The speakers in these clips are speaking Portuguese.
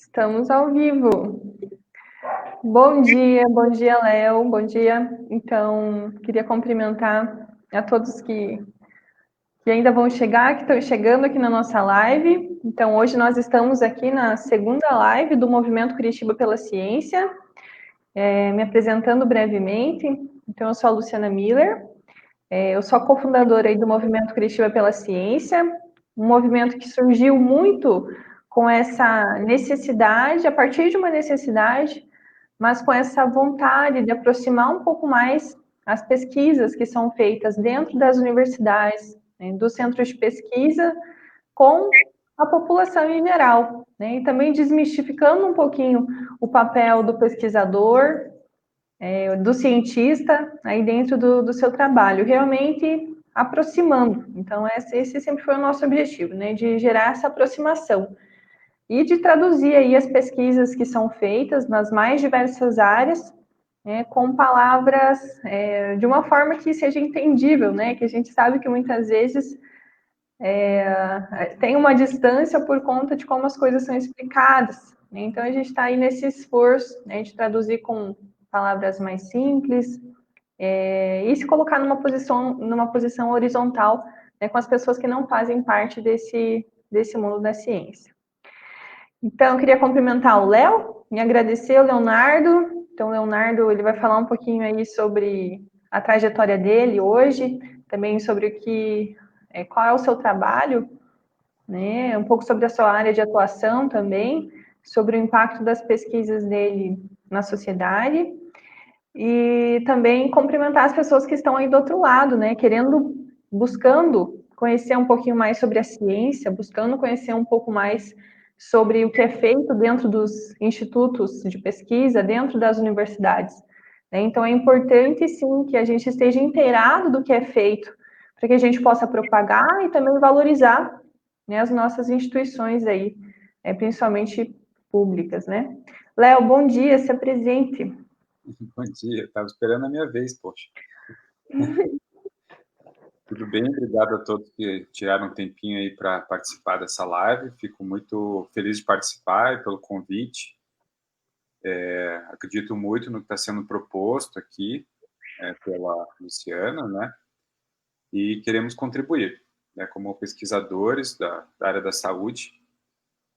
Estamos ao vivo. Bom dia, Léo, bom dia. Então, queria cumprimentar a todos que ainda vão chegar, que estão chegando aqui na nossa live. Então, hoje nós estamos aqui na segunda live do Movimento Curitiba pela Ciência, me apresentando brevemente. Então, eu sou a Luciana Miller, eu sou a cofundadora aí do Movimento Curitiba pela Ciência, um movimento que surgiu muito com essa necessidade, a partir de uma necessidade, mas com essa vontade de aproximar um pouco mais as pesquisas que são feitas dentro das universidades, né, dos centros de pesquisa, com a população em geral, né, e também desmistificando um pouquinho o papel do pesquisador, do cientista, aí dentro do seu trabalho, realmente aproximando. Então, esse sempre foi o nosso objetivo, né, de gerar essa aproximação e de traduzir aí as pesquisas que são feitas nas mais diversas áreas, né, com palavras de uma forma que seja entendível, né, que a gente sabe que muitas vezes tem uma distância por conta de como as coisas são explicadas, né? Então a gente está aí nesse esforço, né, de traduzir com palavras mais simples e se colocar numa posição horizontal, né, com as pessoas que não fazem parte desse mundo da ciência. Então, eu queria cumprimentar o Léo e agradecer o Leonardo. Então, o Leonardo ele vai falar um pouquinho aí sobre a trajetória dele hoje, também sobre qual é o seu trabalho, né? Um pouco sobre a sua área de atuação também, sobre o impacto das pesquisas dele na sociedade e também cumprimentar as pessoas que estão aí do outro lado, né? Buscando conhecer um pouquinho mais sobre a ciência, buscando conhecer um pouco mais sobre o que é feito dentro dos institutos de pesquisa, dentro das universidades. Então, é importante, sim, que a gente esteja inteirado do que é feito, para que a gente possa propagar e também valorizar, né, as nossas instituições aí, principalmente públicas, né? Léo, bom dia, se apresente. Bom dia, estava esperando a minha vez, poxa. Tudo bem? Obrigado a todos que tiraram um tempinho aí para participar dessa live. Fico muito feliz de participar e pelo convite. Acredito muito no que está sendo proposto aqui pela Luciana, né? E queremos contribuir, né? Como pesquisadores da área da saúde.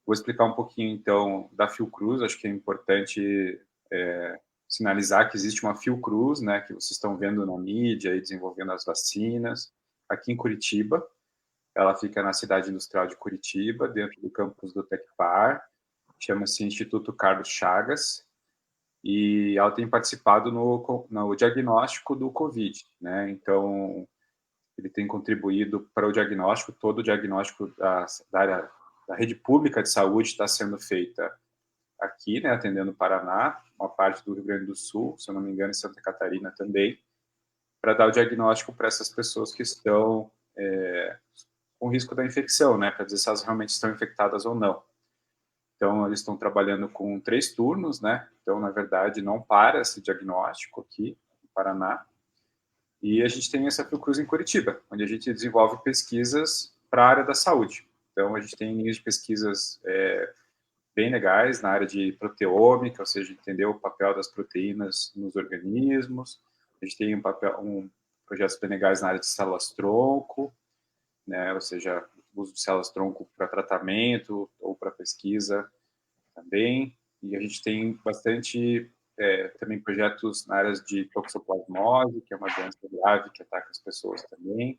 Vou explicar um pouquinho, então, da Fiocruz. Acho que é importante sinalizar que existe uma Fiocruz, né, que vocês estão vendo na mídia, aí, desenvolvendo as vacinas, aqui em Curitiba. Ela fica na cidade industrial de Curitiba, dentro do campus do Tecpar, chama-se Instituto Carlos Chagas, e ela tem participado no diagnóstico do Covid, né? Então, ele tem contribuído para o diagnóstico, todo o diagnóstico da área da rede pública de saúde está sendo feita aqui, né, atendendo o Paraná, uma parte do Rio Grande do Sul, se eu não me engano, em Santa Catarina também, para dar o diagnóstico para essas pessoas que estão com risco da infecção, né, para dizer se elas realmente estão infectadas ou não. Então, eles estão trabalhando com 3 turnos, né, então, na verdade, não para esse diagnóstico aqui no Paraná. E a gente tem essa Fiocruz em Curitiba, onde a gente desenvolve pesquisas para a área da saúde. Então, a gente tem linhas de pesquisas bem legais na área de proteômica, ou seja, entender o papel das proteínas nos organismos. A gente tem projetos bem legais na área de células-tronco, né, ou seja, o uso de células-tronco para tratamento ou para pesquisa também. E a gente tem bastante também projetos na área de toxoplasmose, que é uma doença grave que ataca as pessoas também.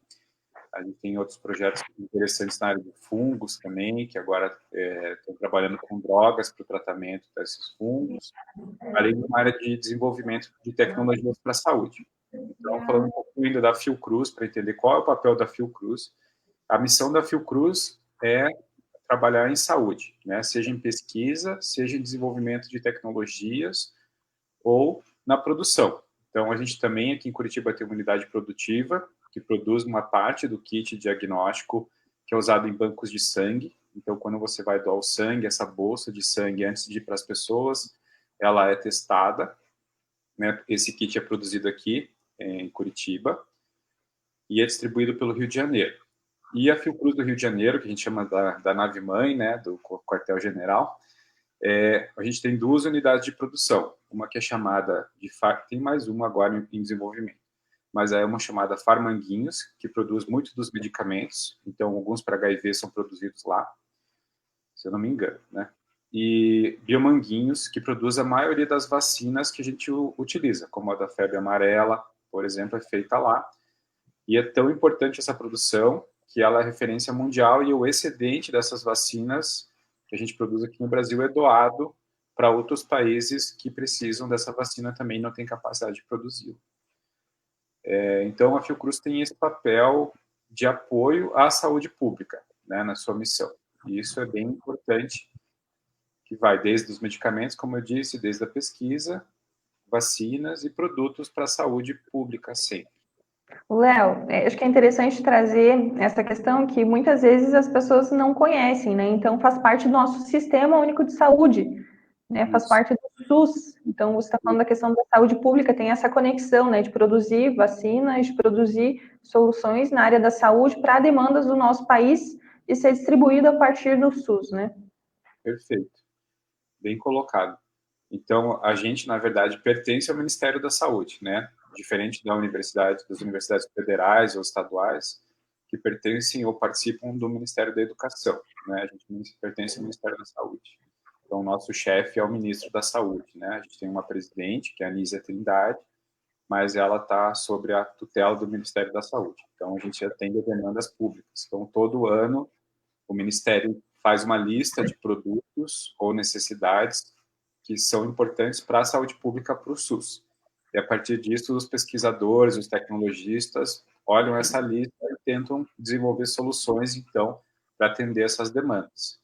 A gente tem outros projetos interessantes na área de fungos também, que agora estão trabalhando com drogas para o tratamento desses fungos, além de uma área de desenvolvimento de tecnologias para a saúde. Então, falando um pouco ainda da Fiocruz, para entender qual é o papel da Fiocruz, a missão da Fiocruz é trabalhar em saúde, né? Seja em pesquisa, seja em desenvolvimento de tecnologias ou na produção. Então, a gente também aqui em Curitiba tem uma unidade produtiva que produz uma parte do kit diagnóstico que é usado em bancos de sangue. Então, quando você vai doar o sangue, essa bolsa de sangue, antes de ir para as pessoas, ela é testada, né? Esse kit é produzido aqui em Curitiba e é distribuído pelo Rio de Janeiro. E a Fiocruz do Rio de Janeiro, que a gente chama da nave-mãe, né, do quartel-general, A gente tem 2 unidades de produção, uma que é chamada de... Tem mais uma agora em desenvolvimento, mas é uma chamada Farmanguinhos, que produz muito dos medicamentos, então alguns para HIV são produzidos lá, se eu não me engano, né? E Biomanguinhos, que produz a maioria das vacinas que a gente utiliza, como a da febre amarela, por exemplo, é feita lá. E é tão importante essa produção que ela é referência mundial e o excedente dessas vacinas que a gente produz aqui no Brasil é doado para outros países que precisam dessa vacina também e não têm capacidade de produzir. Então, a Fiocruz tem esse papel de apoio à saúde pública, né, na sua missão. E isso é bem importante, que vai desde os medicamentos, como eu disse, desde a pesquisa, vacinas e produtos para a saúde pública sempre. Léo, acho que é interessante trazer essa questão que muitas vezes as pessoas não conhecem, né? Então faz parte do nosso Sistema Único de Saúde, né? Faz Isso. parte do SUS. Então você está falando da questão da saúde pública, tem essa conexão, né? De produzir vacinas, de produzir soluções na área da saúde para demandas do nosso país e ser distribuído a partir do SUS, né? Perfeito. Bem colocado. Então, a gente, na verdade, pertence ao Ministério da Saúde, né? Diferente das universidades federais ou estaduais, que pertencem ou participam do Ministério da Educação, né? A gente pertence ao Ministério da Saúde. Então, o nosso chefe é o ministro da Saúde, né? A gente tem uma presidente, que é a Anísia Trindade, mas ela está sobre a tutela do Ministério da Saúde. Então, a gente atende a demandas públicas. Então, todo ano, o Ministério faz uma lista de produtos ou necessidades que são importantes para a saúde pública, para o SUS. E a partir disso, os pesquisadores, os tecnologistas olham essa lista e tentam desenvolver soluções, então, para atender essas demandas.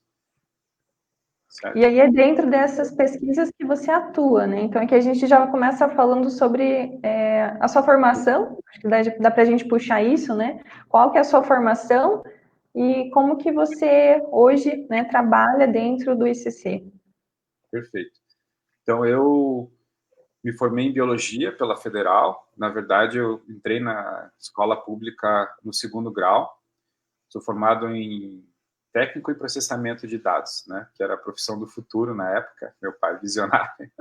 Certo? E aí é dentro dessas pesquisas que você atua, né? Então aqui a gente já começa falando sobre a sua formação, acho que dá para a gente puxar isso, né? Qual que é a sua formação e como que você hoje, né, trabalha dentro do ICC? Perfeito. Então, eu me formei em biologia pela Federal. Na verdade, eu entrei na escola pública no 2º grau. Sou formado em técnico em processamento de dados, né? Que era a profissão do futuro na época. Meu pai, visionário,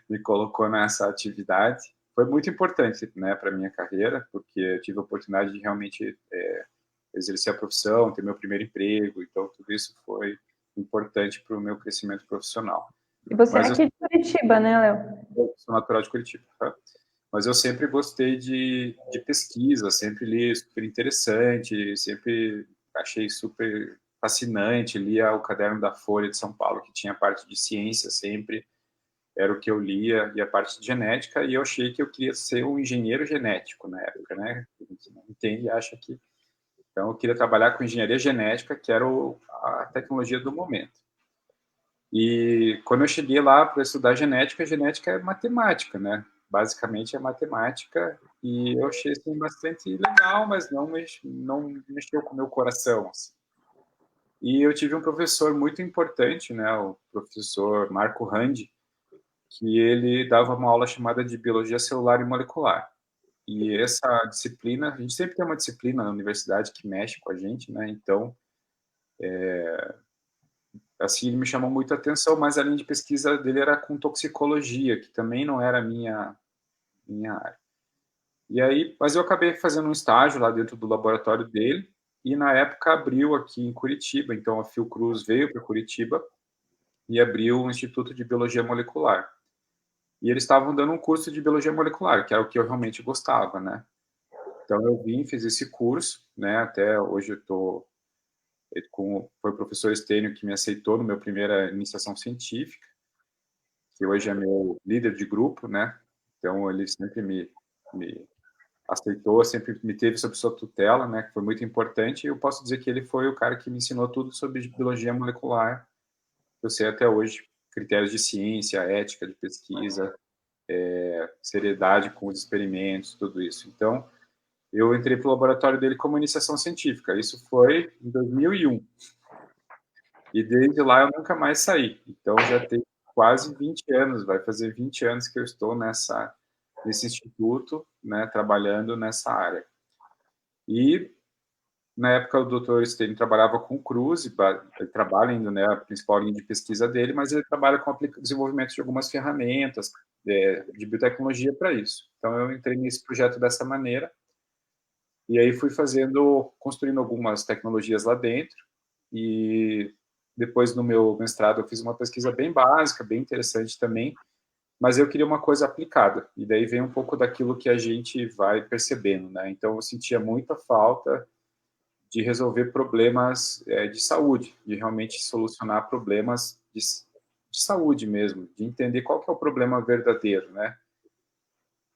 me colocou nessa atividade. Foi muito importante, né, para minha carreira, porque eu tive a oportunidade de realmente exercer a profissão, ter meu primeiro emprego. Então, tudo isso foi importante para o meu crescimento profissional. E você é Mas eu aqui de Curitiba, né, Léo? sou natural de Curitiba, tá? Mas eu sempre gostei de pesquisa, sempre li super interessante, sempre achei super fascinante, lia o caderno da Folha de São Paulo, que tinha a parte de ciência sempre, era o que eu lia, e a parte de genética, e eu achei que eu queria ser um engenheiro genético na época, né? A gente não entende e acha que... Então, eu queria trabalhar com engenharia genética, que era a tecnologia do momento. E quando eu cheguei lá para estudar genética, a genética é matemática, né? Basicamente é matemática, e eu achei assim, bastante legal, mas não mexeu com o meu coração. Assim. E eu tive um professor muito importante, né? O professor Marco Randi, que ele dava uma aula chamada de Biologia Celular e Molecular. E essa disciplina, a gente sempre tem uma disciplina na universidade que mexe com a gente, né? Então, assim, ele me chamou muito a atenção, mas a linha de pesquisa dele era com toxicologia, que também não era minha área. E aí, mas eu acabei fazendo um estágio lá dentro do laboratório dele, e na época abriu aqui em Curitiba, então a Fiocruz veio para Curitiba e abriu o Instituto de Biologia Molecular. E eles estavam dando um curso de Biologia Molecular, que era o que eu realmente gostava, né? Então eu vim, fiz esse curso, né? Até hoje eu estou foi o professor Estênio que me aceitou no meu primeira iniciação científica, que hoje é meu líder de grupo, né? Então ele sempre me aceitou, sempre me teve sob sua tutela, né? Que foi muito importante. E eu posso dizer que ele foi o cara que me ensinou tudo sobre biologia molecular. Eu sei até hoje critérios de ciência, ética de pesquisa, seriedade com os experimentos, tudo isso. Então eu entrei para o laboratório dele como iniciação científica. Isso foi em 2001. E desde lá eu nunca mais saí. Então já tem quase 20 anos, vai fazer 20 anos que eu estou nesse instituto, né, trabalhando nessa área. E na época, o doutor Stênio trabalhava com o CRUZ, ele trabalha ainda, né, a principal linha de pesquisa dele, mas ele trabalha com o desenvolvimento de algumas ferramentas de biotecnologia para isso. Então, eu entrei nesse projeto dessa maneira, e aí fui construindo algumas tecnologias lá dentro, e depois no meu mestrado eu fiz uma pesquisa bem básica, bem interessante também, mas eu queria uma coisa aplicada, e daí vem um pouco daquilo que a gente vai percebendo, né? Então, eu sentia muita falta de resolver problemas de saúde, de realmente solucionar problemas de saúde mesmo, de entender qual que é o problema verdadeiro, né?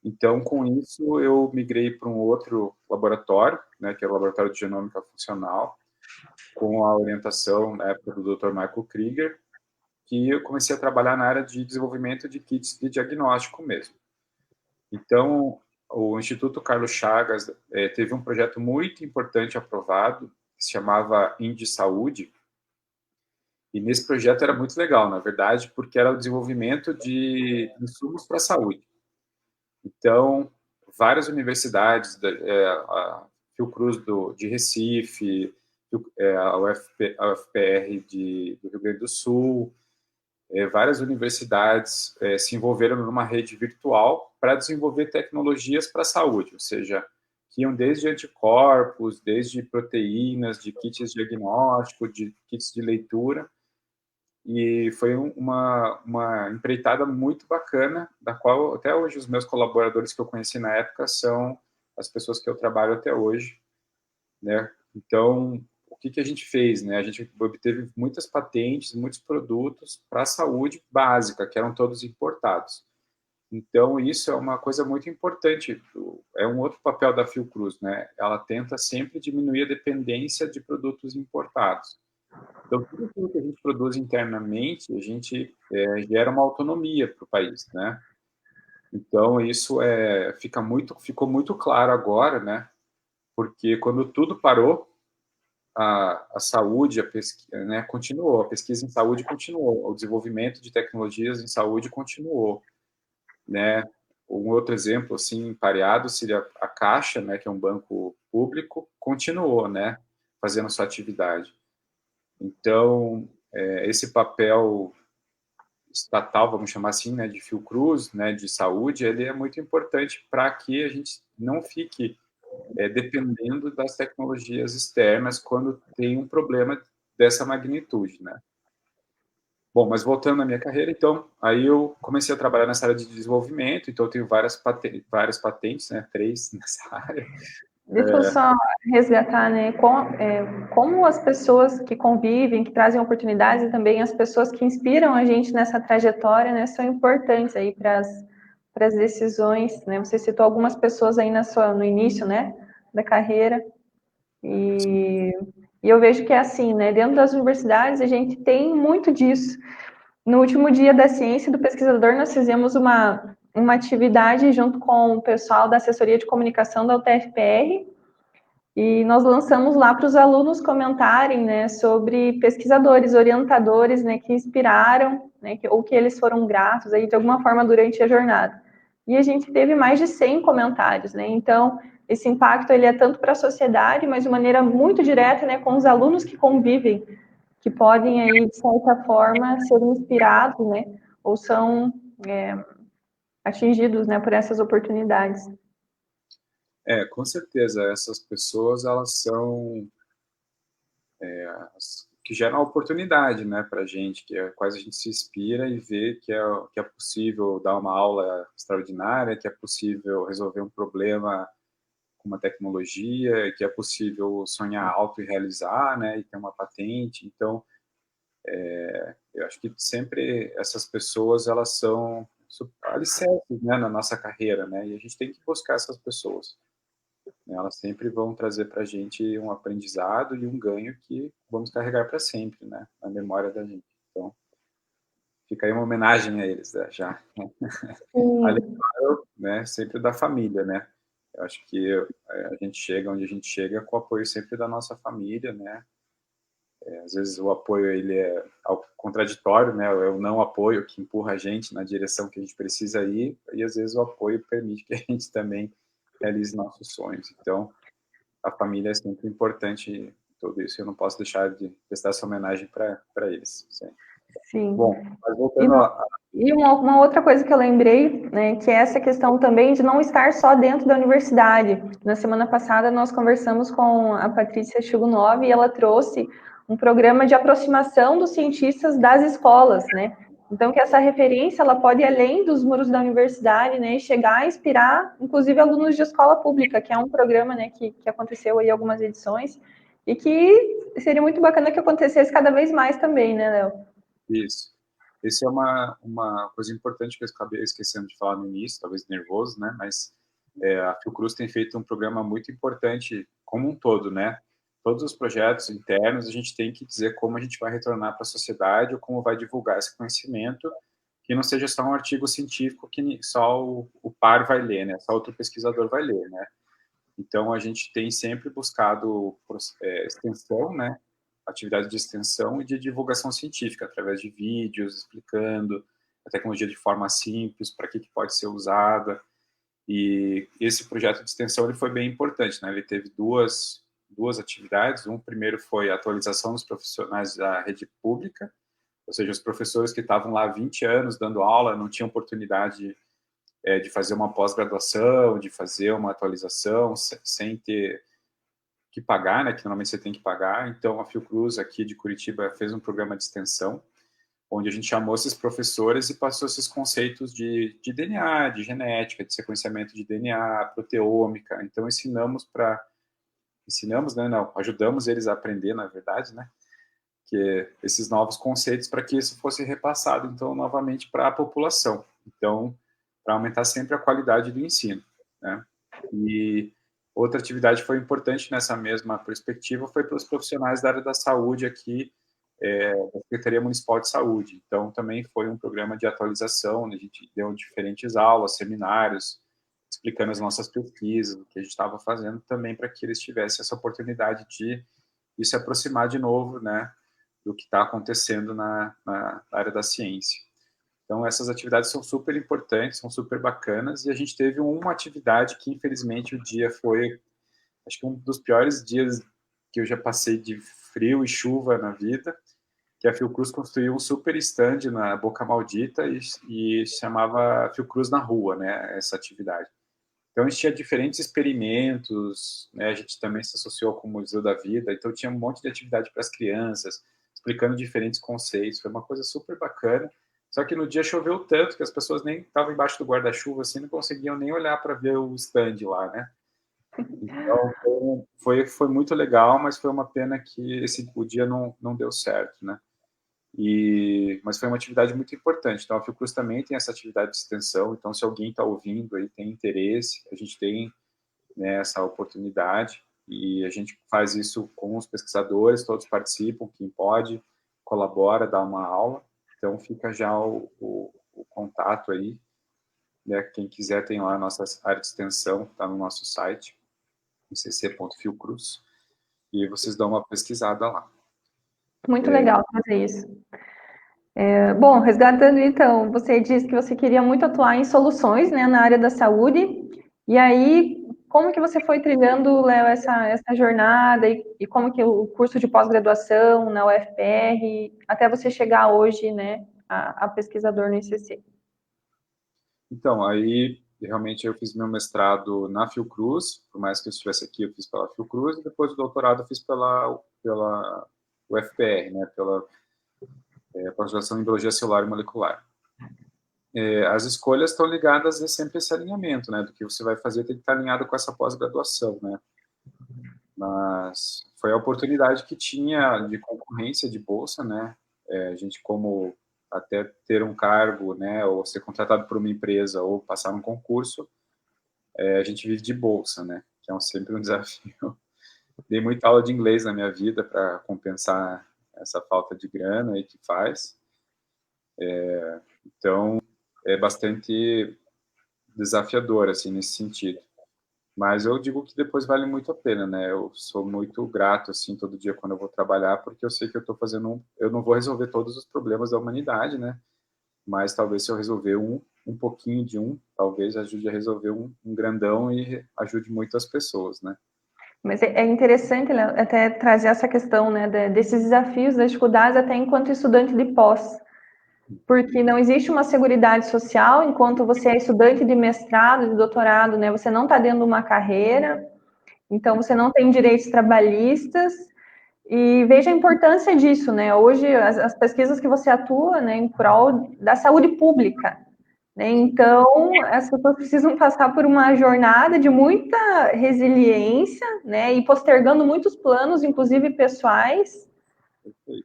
Então, com isso, eu migrei para um outro laboratório, né, que é o Laboratório de Genômica Funcional, com a orientação, na época, do Dr. Michael Krieger, que eu comecei a trabalhar na área de desenvolvimento de kits de diagnóstico mesmo. Então, o Instituto Carlos Chagas teve um projeto muito importante aprovado, que se chamava Indi Saúde, e nesse projeto era muito legal, na verdade, porque era o desenvolvimento de insumos para a saúde. Então, várias universidades, a Fiocruz de Recife, a UFPR do Rio Grande do Sul, várias universidades se envolveram numa rede virtual para desenvolver tecnologias para a saúde, ou seja, que iam desde anticorpos, desde proteínas, de kits de diagnóstico, de kits de leitura, e foi uma empreitada muito bacana, da qual até hoje os meus colaboradores que eu conheci na época são as pessoas que eu trabalho até hoje, né? Então, o que a gente fez, né? A gente obteve muitas patentes, muitos produtos para a saúde básica, que eram todos importados. Então, isso é uma coisa muito importante, é um outro papel da Fiocruz, né? Ela tenta sempre diminuir a dependência de produtos importados. Então, tudo aquilo que a gente produz internamente, a gente gera uma autonomia para o país, né? Então, isso ficou muito claro agora, né? Porque quando tudo parou, a saúde, a pesquisa, né, continuou, a pesquisa em saúde continuou, o desenvolvimento de tecnologias em saúde continuou, né? Um outro exemplo, assim, pareado, seria a Caixa, né, que é um banco público, continuou, né, fazendo sua atividade. Então, esse papel estatal, vamos chamar assim, né, de Fiocruz, né, de saúde, ele é muito importante para que a gente não fique dependendo das tecnologias externas quando tem um problema dessa magnitude, né? Bom, mas voltando à minha carreira, então, aí eu comecei a trabalhar nessa área de desenvolvimento, então eu tenho várias patentes, né, 3 nessa área. Deixa eu só resgatar, né, como as pessoas que convivem, que trazem oportunidades e também as pessoas que inspiram a gente nessa trajetória, né, são importantes aí para as decisões, né? Você citou algumas pessoas aí no início, né, da carreira, e eu vejo que é assim, né, dentro das universidades a gente tem muito disso. No último dia da ciência do pesquisador, nós fizemos uma atividade junto com o pessoal da assessoria de comunicação da UTFPR, e nós lançamos lá para os alunos comentarem, né, sobre pesquisadores, orientadores, né, que inspiraram, né, ou que eles foram gratos aí de alguma forma durante a jornada. E a gente teve mais de 100 comentários, né? Então, esse impacto ele é tanto para a sociedade, mas de maneira muito direta, né, com os alunos que convivem, que podem aí de certa forma ser inspirados, né, ou são atingidos, né, por essas oportunidades. Com certeza, essas pessoas, elas são as que geram oportunidade, né, para a gente, quais a gente se inspira e vê que é possível dar uma aula extraordinária, que é possível resolver um problema com uma tecnologia, que é possível sonhar alto e realizar, né, e ter uma patente. Então, eu acho que sempre essas pessoas, elas são alicerces, né, na nossa carreira, né, e a gente tem que buscar essas pessoas. Elas sempre vão trazer para a gente um aprendizado e um ganho que vamos carregar para sempre, né, na memória da gente. Então, fica aí uma homenagem a eles, né, já. Além, claro, né, sempre da família, né. Eu acho que a gente chega onde a gente chega com o apoio sempre da nossa família, né. Às vezes o apoio ele é contraditório, né, é o não apoio que empurra a gente na direção que a gente precisa ir, e às vezes o apoio permite que a gente também realize nossos sonhos. Então, a família é sempre importante em tudo isso. Eu não posso deixar de prestar essa homenagem para eles. Sempre. Sim. Bom, mas E, voltando a... e uma outra coisa que eu lembrei, né, que é essa questão também de não estar só dentro da universidade. Na semana passada nós conversamos com a Patrícia Chugunov e ela trouxe um programa de aproximação dos cientistas das escolas, né? Então que essa referência ela pode ir além dos muros da universidade, né, e chegar a inspirar, inclusive alunos de escola pública, que é um programa, né, que aconteceu aí algumas edições e que seria muito bacana que acontecesse cada vez mais também, né, Léo? Isso. Isso é uma coisa importante que eu acabei esquecendo de falar no início, talvez nervoso, né? Mas a Fiocruz tem feito um programa muito importante como um todo, né? Todos os projetos internos, a gente tem que dizer como a gente vai retornar para a sociedade ou como vai divulgar esse conhecimento, que não seja só um artigo científico que só o par vai ler, né? Só outro pesquisador vai ler, né? Então, a gente tem sempre buscado extensão, né? Atividade de extensão e de divulgação científica, através de vídeos explicando a tecnologia de forma simples, para que pode ser usada. E esse projeto de extensão ele foi bem importante, né? Ele teve duas atividades. Primeiro foi a atualização dos profissionais da rede pública, ou seja, os professores que estavam lá há 20 anos dando aula não tinham oportunidade de fazer uma pós-graduação, de fazer uma atualização sem ter que pagar, né, que normalmente você tem que pagar. Então, a Fiocruz aqui de Curitiba fez um programa de extensão, onde a gente chamou esses professores e passou esses conceitos de DNA, de genética, de sequenciamento de DNA, proteômica. Então, ensinamos, né, não, ajudamos eles a aprender, na verdade, né, que esses novos conceitos para que isso fosse repassado, então, novamente para a população. Então, para aumentar sempre a qualidade do ensino, né? E outra atividade que foi importante nessa mesma perspectiva foi para os profissionais da área da saúde aqui, da Secretaria Municipal de Saúde. Então, também foi um programa de atualização, onde a gente deu diferentes aulas, seminários, explicando as nossas pesquisas, o que a gente estava fazendo, também para que eles tivessem essa oportunidade de se aproximar de novo, né, do que está acontecendo na área da ciência. Então, essas atividades são super importantes, são super bacanas, e a gente teve uma atividade que, infelizmente, o dia foi, acho que um dos piores dias que eu já passei de frio e chuva na vida, que a Fiocruz construiu um super stand na Boca Maldita e chamava Fiocruz na Rua, né, essa atividade. Então, a gente tinha diferentes experimentos, né, a gente também se associou com o Museu da Vida, então tinha um monte de atividade para as crianças, explicando diferentes conceitos, foi uma coisa super bacana. Só que no dia choveu tanto que as pessoas nem estavam embaixo do guarda-chuva, assim, não conseguiam nem olhar para ver o stand lá, né? Então, foi muito legal, mas foi uma pena que o dia não deu certo, né? Mas foi uma atividade muito importante. Então, a Fiocruz também tem essa atividade de extensão. Então, se alguém está ouvindo aí, tem interesse, a gente tem, né, essa oportunidade e a gente faz isso com os pesquisadores, todos participam, quem pode, colabora, dá uma aula. Então, fica já o contato aí, né? Quem quiser tem lá a nossa área de extensão, está no nosso site, cc.fiocruz, e vocês dão uma pesquisada lá. Muito legal fazer isso. Bom, resgatando então, você disse que você queria muito atuar em soluções, né, na área da saúde, e aí, como que você foi trilhando, Léo, essa jornada, e como que o curso de pós-graduação na UFPR, até você chegar hoje, né, a pesquisador no ICC? Então, aí, realmente, eu fiz meu mestrado na Fiocruz, por mais que eu estivesse aqui, eu fiz pela Fiocruz, e depois o doutorado eu fiz pela UFPR, né, pela pós-graduação em Biologia Celular e Molecular. As escolhas estão ligadas a sempre esse alinhamento, né, do que você vai fazer tem que estar alinhado com essa pós-graduação, né. Mas foi a oportunidade que tinha de concorrência de bolsa, né, a gente como até ter um cargo, né, ou ser contratado por uma empresa ou passar num concurso, a gente vive de bolsa, né, que é sempre um desafio. Dei muita aula de inglês na minha vida para compensar essa falta de grana aí que faz. Então, é bastante desafiador, assim, nesse sentido. Mas eu digo que depois vale muito a pena, né? Eu sou muito grato, assim, todo dia quando eu vou trabalhar, porque eu sei que eu estou fazendo eu não vou resolver todos os problemas da humanidade, né? Mas talvez se eu resolver um pouquinho de talvez ajude a resolver um grandão e ajude muito as pessoas, né? Mas é interessante, né, até trazer essa questão, né, desses desafios, das dificuldades, até enquanto estudante de pós. Porque não existe uma seguridade social enquanto você é estudante de mestrado, de doutorado, né? Você não está dentro de uma carreira, então você não tem direitos trabalhistas. E veja a importância disso, né? Hoje, as pesquisas que você atua, né, em prol da saúde pública, né? Então, as pessoas precisam passar por uma jornada de muita resiliência, né? E postergando muitos planos, inclusive pessoais,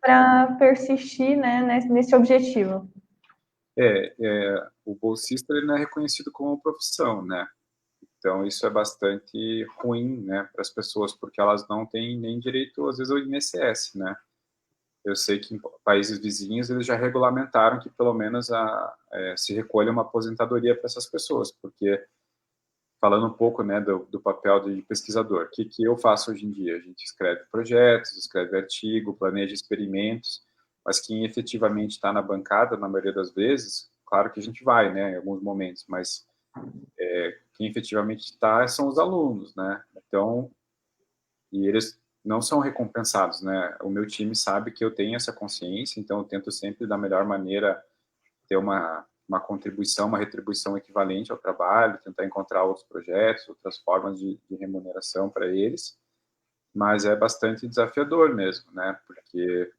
para persistir, né, nesse objetivo. O bolsista ele não é reconhecido como profissão, né? Então, isso é bastante ruim, né, para as pessoas, porque elas não têm nem direito, às vezes, ao INSS, né? Eu sei que em países vizinhos eles já regulamentaram que pelo menos se recolha uma aposentadoria para essas pessoas, porque falando um pouco, né, do papel de pesquisador, o que eu faço hoje em dia? A gente escreve projetos, escreve artigo, planeja experimentos, mas quem efetivamente está na bancada, na maioria das vezes, claro que a gente vai, né, em alguns momentos, mas quem efetivamente está são os alunos, né? Então, e eles não são recompensados, né? O meu time sabe que eu tenho essa consciência, então eu tento sempre da melhor maneira ter uma contribuição, uma retribuição equivalente ao trabalho, tentar encontrar outros projetos, outras formas de remuneração para eles, mas é bastante desafiador mesmo, né? Porque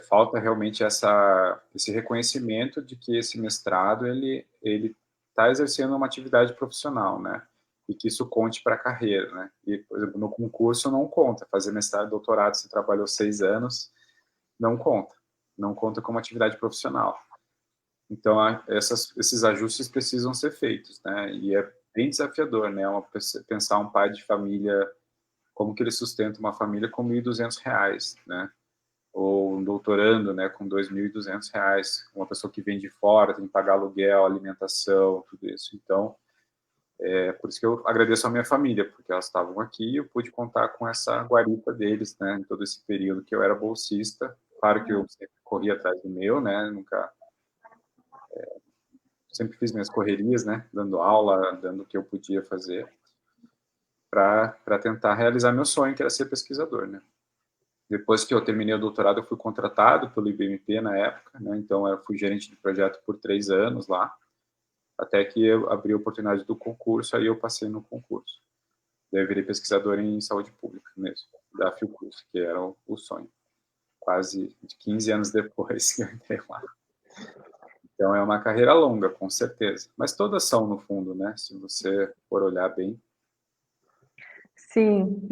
falta realmente esse reconhecimento de que esse mestrado ele está exercendo uma atividade profissional, né? E que isso conte para a carreira, né? E, por exemplo, no concurso não conta. Fazer mestrado e doutorado, você trabalhou 6 anos, não conta. Não conta como atividade profissional. Então, esses ajustes precisam ser feitos, né? E é bem desafiador, né? Pensar um pai de família, como que ele sustenta uma família com R$ 1.200, né? Ou um doutorando, né, com R$ 2.200, uma pessoa que vem de fora, tem que pagar aluguel, alimentação, tudo isso. Então, por isso que eu agradeço a minha família, porque elas estavam aqui e eu pude contar com essa guarita deles, né, em todo esse período que eu era bolsista. Claro que eu sempre corri atrás do meu, né, nunca... sempre fiz minhas correrias, né, dando aula, dando o que eu podia fazer, para tentar realizar meu sonho, que era ser pesquisador, né. Depois que eu terminei o doutorado, eu fui contratado pelo IBMP na época, né? Então eu fui gerente de projeto por 3 anos lá, até que eu abri a oportunidade do concurso, aí eu passei no concurso. Daí eu virei pesquisador em saúde pública mesmo, da Fiocruz, que era o sonho. Quase 15 anos depois que eu entrei lá. Então é uma carreira longa, com certeza. Mas todas são, no fundo, né? Se você for olhar bem. Sim,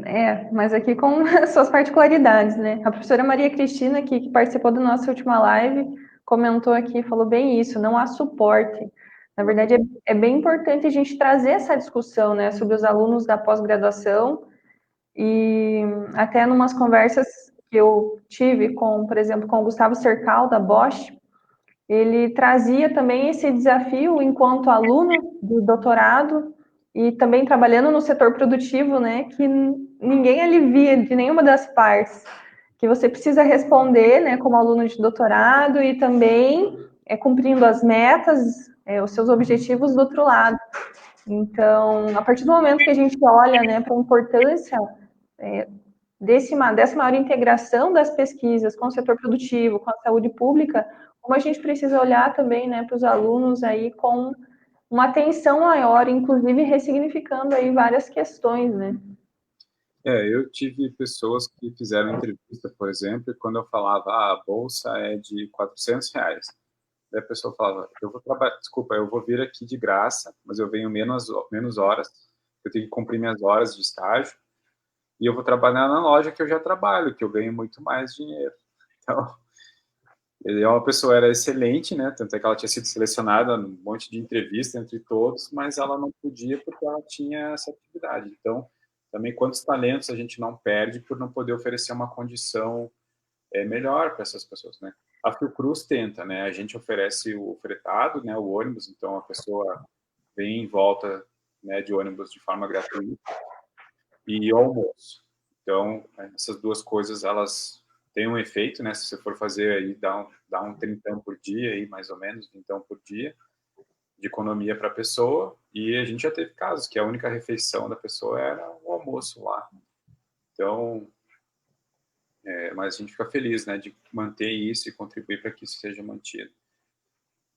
mas aqui com suas particularidades, né? A professora Maria Cristina, que participou da nossa última live, comentou aqui, falou bem isso, não há suporte. Na verdade, é bem importante a gente trazer essa discussão, né, sobre os alunos da pós-graduação e até numas conversas que eu tive com, por exemplo, com o Gustavo Cercal, da Bosch, ele trazia também esse desafio enquanto aluno do doutorado e também trabalhando no setor produtivo, né, que ninguém alivia de nenhuma das partes, que você precisa responder, né, como aluno de doutorado e também cumprindo as metas, os seus objetivos do outro lado. Então, a partir do momento que a gente olha, né, para a importância dessa maior integração das pesquisas com o setor produtivo, com a saúde pública, como a gente precisa olhar também, né, para os alunos aí com uma atenção maior, inclusive ressignificando aí várias questões, né? Eu tive pessoas que fizeram entrevista, por exemplo, e quando eu falava, a bolsa é de R$ 400, daí a pessoa falava, eu vou trabalhar, desculpa, eu vou vir aqui de graça, mas eu venho menos horas, eu tenho que cumprir minhas horas de estágio, e eu vou trabalhar na loja que eu já trabalho, que eu ganho muito mais dinheiro. Então, ele é uma pessoa, era excelente, né? Tanto é que ela tinha sido selecionada num monte de entrevista entre todos, mas ela não podia porque ela tinha essa atividade. Então, também quantos talentos a gente não perde por não poder oferecer uma condição melhor para essas pessoas, né? A Fiocruz tenta, né? A gente oferece o fretado, né? O ônibus, então a pessoa vem em volta, né, de ônibus de forma gratuita e o almoço. Então, essas duas coisas, elas têm um efeito, né? Se você for fazer aí, dá um trintão por dia, aí, mais ou menos, vintão por dia. de economia para a pessoa, e a gente já teve casos que a única refeição da pessoa era o almoço lá. Então, mas a gente fica feliz, né, de manter isso e contribuir para que isso seja mantido.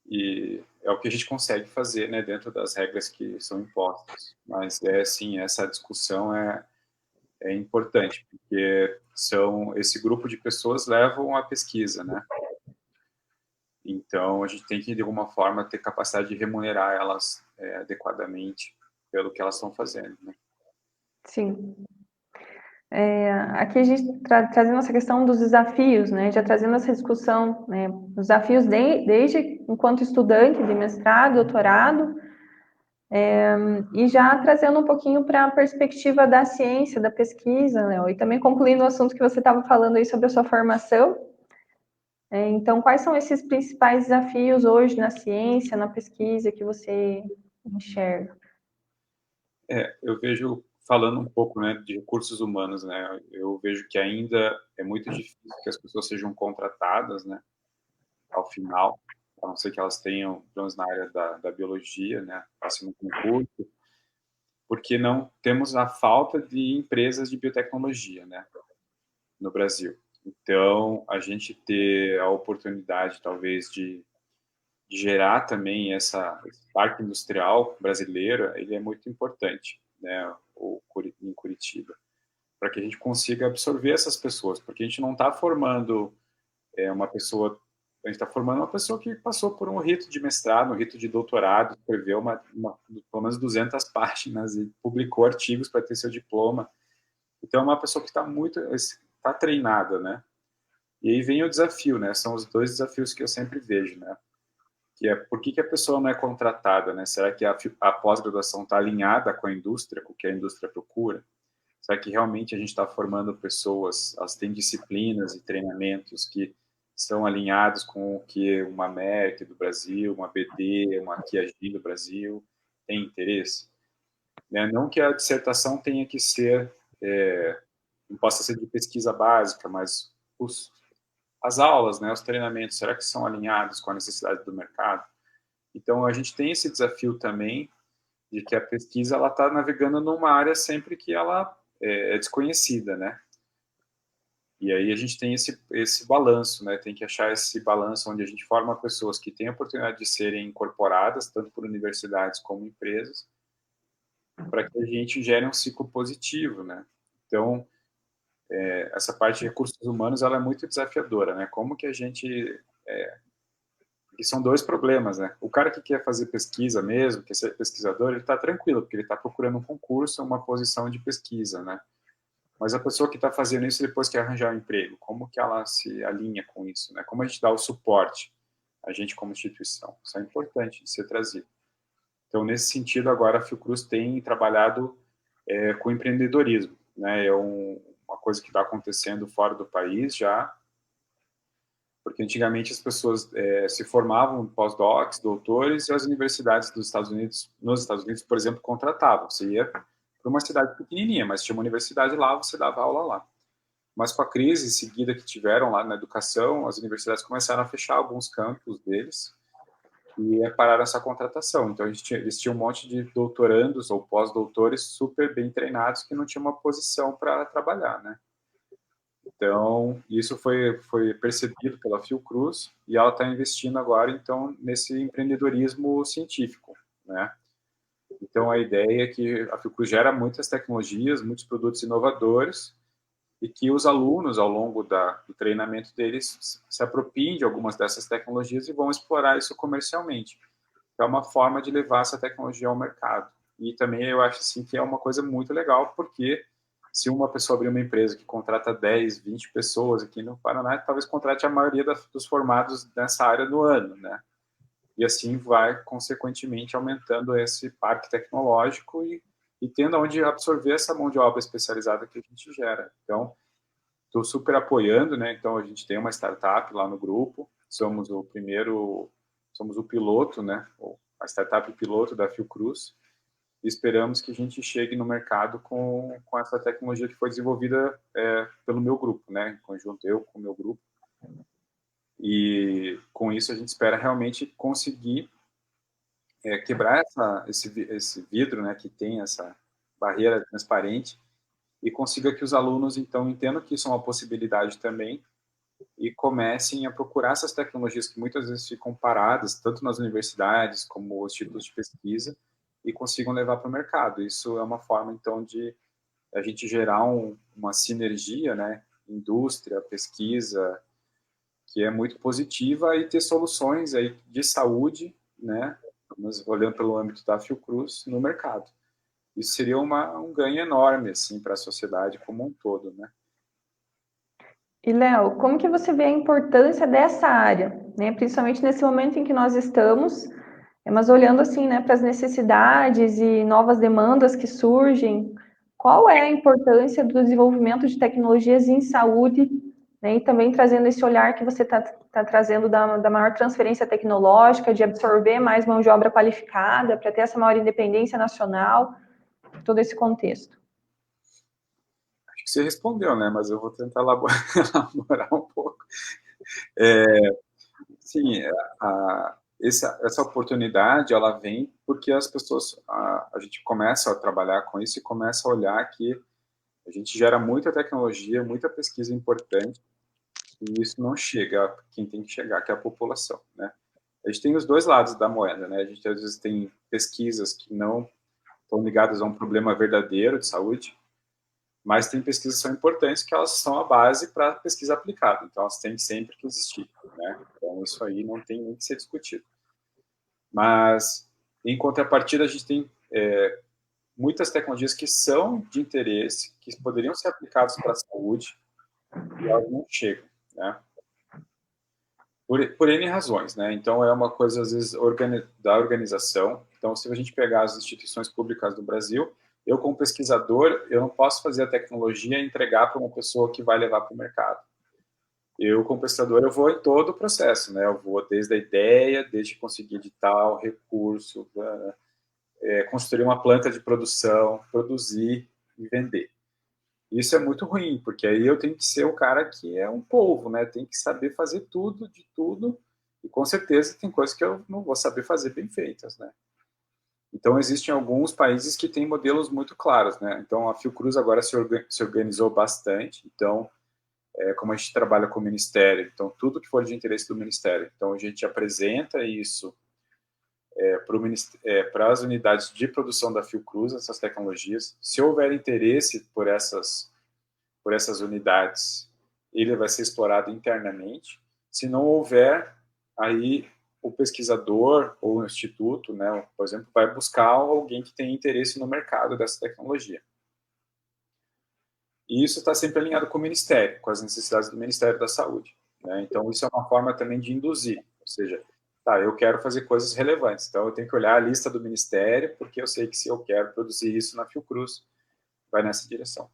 E é o que a gente consegue fazer, né, dentro das regras que são impostas. Mas, sim, essa discussão é importante, porque esse grupo de pessoas levam a pesquisa, né? Então, a gente tem que, de alguma forma, ter capacidade de remunerar elas adequadamente pelo que elas estão fazendo, né? Sim. Aqui a gente trazendo essa questão dos desafios, né, já trazendo essa discussão, né, os desafios desde enquanto estudante de mestrado, doutorado, e já trazendo um pouquinho para a perspectiva da ciência, da pesquisa, Léo, e também concluindo o assunto que você estava falando aí sobre a sua formação. Então, quais são esses principais desafios hoje na ciência, na pesquisa que você enxerga? Eu vejo, falando um pouco, né, de recursos humanos, né, eu vejo que ainda é muito difícil que as pessoas sejam contratadas, né, ao final, a não ser que elas tenham, pelo menos na área da biologia, né, passem no concurso, porque não temos a falta de empresas de biotecnologia, né, no Brasil. Então, a gente ter a oportunidade, talvez, de gerar também esse parque industrial brasileiro, ele é muito importante, né, em Curitiba, para que a gente consiga absorver essas pessoas, porque a gente não está formando uma pessoa, a gente está formando uma pessoa que passou por um rito de mestrado, um rito de doutorado, escreveu pelo menos 200 páginas e publicou artigos para ter seu diploma. Então, é uma pessoa que está treinada, né? E aí vem o desafio, né? São os dois desafios que eu sempre vejo, né? Que é por que a pessoa não é contratada, né? Será que a pós-graduação está alinhada com a indústria, com o que a indústria procura? Será que realmente a gente está formando pessoas, elas têm disciplinas e treinamentos que são alinhados com o que uma Merck do Brasil, uma BD, uma QIAGEN do Brasil tem interesse? Né? Não que a dissertação tenha que ser, não possa ser de pesquisa básica, mas as aulas, né, os treinamentos, será que são alinhados com a necessidade do mercado? Então, a gente tem esse desafio também de que a pesquisa ela está navegando numa área sempre que ela é desconhecida, né? E aí a gente tem esse balanço, né? Tem que achar esse balanço onde a gente forma pessoas que têm a oportunidade de serem incorporadas, tanto por universidades como empresas, para que a gente gere um ciclo positivo, né? Então, essa parte de recursos humanos, ela é muito desafiadora, né? Como que a gente... E são dois problemas, né? O cara que quer fazer pesquisa mesmo, quer ser pesquisador, ele está tranquilo, porque ele está procurando um concurso, uma posição de pesquisa, né? Mas a pessoa que está fazendo isso depois quer arranjar um emprego, como que ela se alinha com isso, né? Como a gente dá o suporte, a gente como instituição? Isso é importante de ser trazido. Então, nesse sentido, agora a Fiocruz tem trabalhado com empreendedorismo, né? É uma coisa que está acontecendo fora do país já, porque antigamente as pessoas se formavam pós-docs, doutores, e as universidades dos Estados Unidos, nos Estados Unidos, por exemplo, contratavam. Você ia para uma cidade pequenininha, mas tinha uma universidade lá, você dava aula lá. Mas com a crise seguida que tiveram lá na educação, as universidades começaram a fechar alguns campos deles e pararam essa contratação. Então, eles tinham um monte de doutorandos ou pós-doutores super bem treinados que não tinham uma posição para trabalhar, né? Então, isso foi percebido pela Fiocruz e ela está investindo agora, então, nesse empreendedorismo científico, né? Então, a ideia é que a Fiocruz gera muitas tecnologias, muitos produtos inovadores e que os alunos, ao longo do treinamento deles, se apropriem de algumas dessas tecnologias e vão explorar isso comercialmente. É uma forma de levar essa tecnologia ao mercado. E também eu acho assim, que é uma coisa muito legal, porque se uma pessoa abrir uma empresa que contrata 10, 20 pessoas aqui no Paraná, talvez contrate a maioria dos formados nessa área no ano, né? E assim vai, consequentemente, aumentando esse parque tecnológico e tendo onde absorver essa mão de obra especializada que a gente gera. Então, estou super apoiando, né? Então, a gente tem uma startup lá no grupo, somos o piloto, né? A startup piloto da Fiocruz, e esperamos que a gente chegue no mercado com essa tecnologia que foi desenvolvida pelo meu grupo, né? Em conjunto, eu com o meu grupo. E com isso a gente espera realmente conseguir quebrar esse vidro, né, que tem essa barreira transparente, e consiga que os alunos, então, entendam que isso é uma possibilidade também, e comecem a procurar essas tecnologias que muitas vezes ficam paradas, tanto nas universidades como os institutos de pesquisa, e consigam levar para o mercado. Isso é uma forma, então, de a gente gerar uma sinergia, né, indústria, pesquisa, que é muito positiva, e ter soluções aí de saúde, né, olhando pelo âmbito da Fiocruz, no mercado. Isso seria um ganho enorme, assim, para a sociedade como um todo, né? E, Léo, como que você vê a importância dessa área, né? Principalmente nesse momento em que nós estamos, mas olhando assim, né, para as necessidades e novas demandas que surgem, qual é a importância do desenvolvimento de tecnologias em saúde, né? E também trazendo esse olhar que você tá trazendo da maior transferência tecnológica, de absorver mais mão de obra qualificada, para ter essa maior independência nacional, todo esse contexto. Acho que você respondeu, né? Mas eu vou tentar elaborar um pouco. Sim, essa oportunidade, ela vem porque as pessoas, a gente começa a trabalhar com isso e começa a olhar que a gente gera muita tecnologia, muita pesquisa importante, e isso não chega a quem tem que chegar, que é a população, né? A gente tem os dois lados da moeda, né? A gente às vezes tem pesquisas que não estão ligadas a um problema verdadeiro de saúde, mas tem pesquisas que são importantes, que elas são a base para a pesquisa aplicada, então elas têm sempre que existir, né? Então isso aí não tem nem que ser discutido. Mas, em contrapartida, a gente tem muitas tecnologias que são de interesse, que poderiam ser aplicadas para a saúde, e elas não chegam, né? Por N razões, né? Então, é uma coisa, às vezes, da organização. Então, se a gente pegar as instituições públicas do Brasil, eu, como pesquisador, eu não posso fazer a tecnologia e entregar para uma pessoa que vai levar para o mercado. Eu, como pesquisador, eu vou em todo o processo, né? Eu vou desde a ideia, desde conseguir edital, recurso, construir uma planta de produção, produzir e vender. Isso é muito ruim, porque aí eu tenho que ser o cara que é um polvo, né? Tem que saber fazer tudo, de tudo, e com certeza tem coisas que eu não vou saber fazer bem feitas, né? Então, existem alguns países que têm modelos muito claros, né? Então, a Fiocruz agora se organizou bastante. Então, como a gente trabalha com o Ministério, então, tudo que for de interesse do Ministério. Então, a gente apresenta isso para as unidades de produção da Fiocruz, essas tecnologias. Se houver interesse por essas unidades, ele vai ser explorado internamente. Se não houver, aí o pesquisador ou o instituto, né, por exemplo, vai buscar alguém que tenha interesse no mercado dessa tecnologia. E isso está sempre alinhado com o Ministério, com as necessidades do Ministério da Saúde, né? Então, isso é uma forma também de induzir, ou seja, tá, eu quero fazer coisas relevantes, então eu tenho que olhar a lista do Ministério, porque eu sei que se eu quero produzir isso na Fiocruz, vai nessa direção.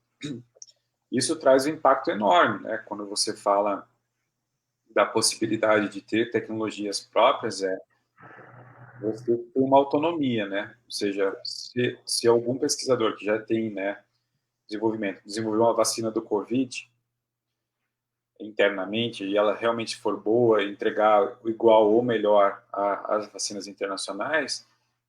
Isso traz um impacto enorme, né? Quando você fala da possibilidade de ter tecnologias próprias, você tem uma autonomia, né? Ou seja, se algum pesquisador que já tem, né, desenvolveu uma vacina do Covid internamente e ela realmente for boa, entregar igual ou melhor às vacinas internacionais,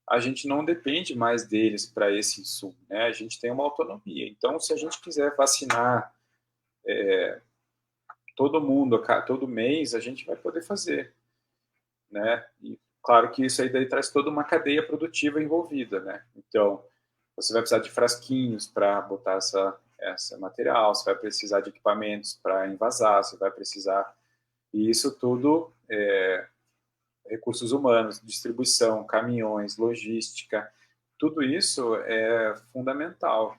a gente não depende mais deles para esse insumo, né? A gente tem uma autonomia. Então, se a gente quiser vacinar todo mundo, todo mês, a gente vai poder fazer, né? E claro que isso aí daí traz toda uma cadeia produtiva envolvida, né? Então, você vai precisar de frasquinhos para botar essa material, você vai precisar de equipamentos para envasar, você vai precisar... E isso tudo, recursos humanos, distribuição, caminhões, logística, tudo isso é fundamental.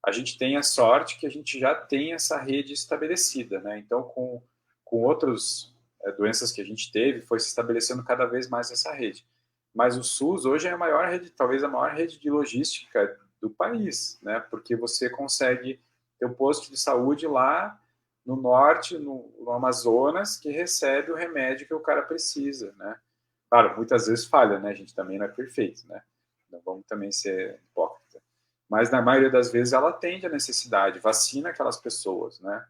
A gente tem a sorte que a gente já tem essa rede estabelecida, né? Então, com outras doenças que a gente teve, foi se estabelecendo cada vez mais essa rede. Mas o SUS hoje é a maior rede, talvez a maior rede de logística do país, né? Porque você consegue ter um posto de saúde lá no norte, no Amazonas, que recebe o remédio que o cara precisa, né? Claro, muitas vezes falha, né? A gente também não é perfeito, né? Não vamos também ser hipócritas. Mas na maioria das vezes ela atende a necessidade, vacina aquelas pessoas, né?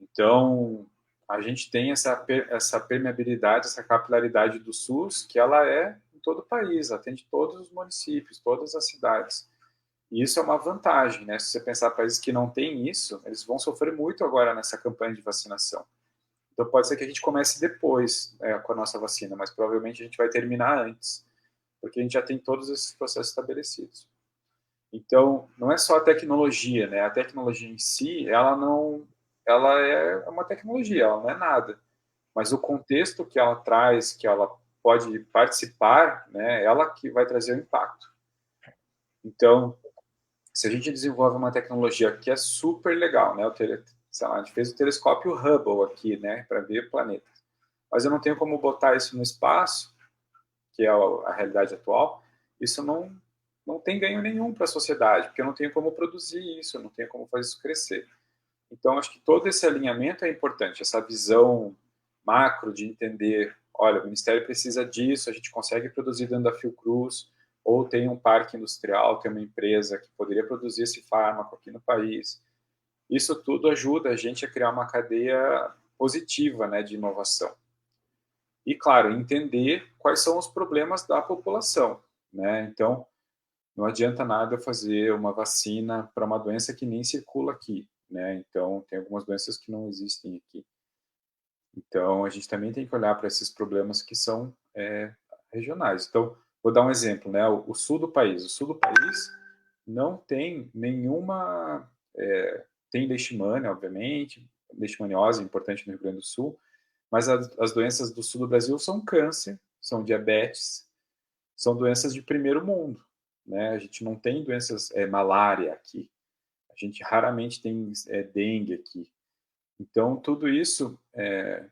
Então, a gente tem essa permeabilidade, essa capilaridade do SUS, que ela é em todo o país, atende todos os municípios, todas as cidades. E isso é uma vantagem, né? Se você pensar países que não têm isso, eles vão sofrer muito agora nessa campanha de vacinação. Então pode ser que a gente comece depois com a nossa vacina, mas provavelmente a gente vai terminar antes, porque a gente já tem todos esses processos estabelecidos. Então, não é só a tecnologia, né? A tecnologia em si, ela é uma tecnologia, ela não é nada. Mas o contexto que ela traz, que ela pode participar, né? Ela que vai trazer o impacto. Então, se a gente desenvolve uma tecnologia que é super legal, né? Sei lá, a gente fez o telescópio Hubble aqui, né? Para ver planetas. Mas eu não tenho como botar isso no espaço, que é a realidade atual. Isso não tem ganho nenhum para a sociedade, porque eu não tenho como produzir isso, eu não tenho como fazer isso crescer. Então, acho que todo esse alinhamento é importante, essa visão macro de entender, olha, o Ministério precisa disso, a gente consegue produzir dentro da Fiocruz, ou tem um parque industrial, tem uma empresa que poderia produzir esse fármaco aqui no país. Isso tudo ajuda a gente a criar uma cadeia positiva, né, de inovação. E, claro, entender quais são os problemas da população, né? Então, não adianta nada eu fazer uma vacina para uma doença que nem circula aqui, né? Então, tem algumas doenças que não existem aqui. Então, a gente também tem que olhar para esses problemas que são regionais. Então, vou dar um exemplo, né? O sul do país. O sul do país não tem nenhuma... tem leishmania, obviamente. Leishmaniose é importante no Rio Grande do Sul. Mas as doenças do sul do Brasil são câncer, são diabetes, são doenças de primeiro mundo, né? A gente não tem doenças, malária aqui. A gente raramente tem dengue aqui. Então, tudo isso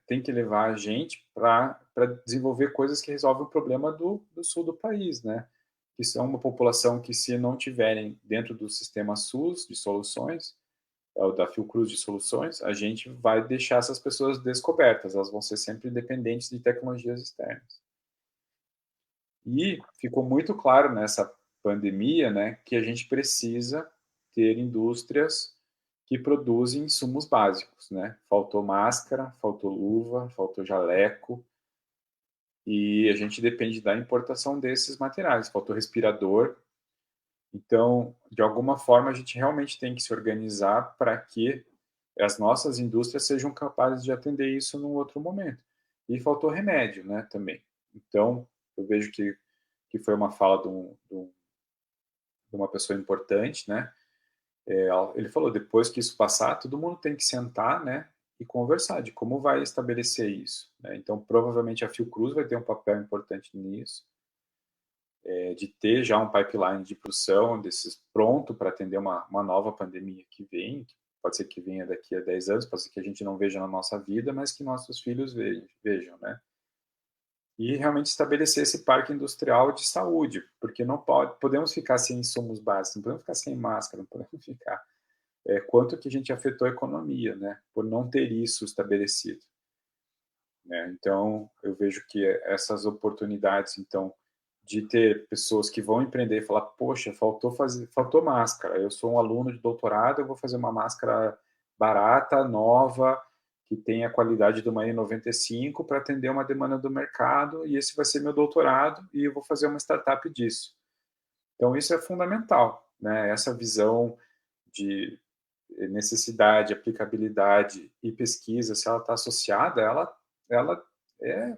tem que levar a gente para desenvolver coisas que resolvem o problema do sul do país, né? Que são uma população que, se não tiverem dentro do sistema SUS de soluções, da Fiocruz de soluções, a gente vai deixar essas pessoas descobertas, elas vão ser sempre dependentes de tecnologias externas. E ficou muito claro nessa pandemia, né, que a gente precisa ter indústrias que produzem insumos básicos, né? Faltou máscara, faltou luva, faltou jaleco, e a gente depende da importação desses materiais. Faltou respirador. Então, de alguma forma, a gente realmente tem que se organizar para que as nossas indústrias sejam capazes de atender isso num outro momento. E faltou remédio, né, também. Então, eu vejo que foi uma fala de uma pessoa importante, né? Ele falou, depois que isso passar, todo mundo tem que sentar, né, e conversar de como vai estabelecer isso, né? Então, provavelmente a Fiocruz vai ter um papel importante nisso, de ter já um pipeline de produção desses pronto para atender uma nova pandemia que vem, que pode ser que venha daqui a 10 anos, pode ser que a gente não veja na nossa vida, mas que nossos filhos vejam, né? E realmente estabelecer esse parque industrial de saúde, porque não podemos ficar sem insumos básicos, não podemos ficar sem máscara, não podemos ficar... quanto que a gente afetou a economia, né? Por não ter isso estabelecido. Né? Então, eu vejo que essas oportunidades, então, de ter pessoas que vão empreender e falar, poxa, faltou máscara, eu sou um aluno de doutorado, eu vou fazer uma máscara barata, nova, que tenha a qualidade de uma N95 para atender uma demanda do mercado, e esse vai ser meu doutorado, e eu vou fazer uma startup disso. Então, isso é fundamental, né? Essa visão de necessidade, aplicabilidade e pesquisa, se ela está associada, ela é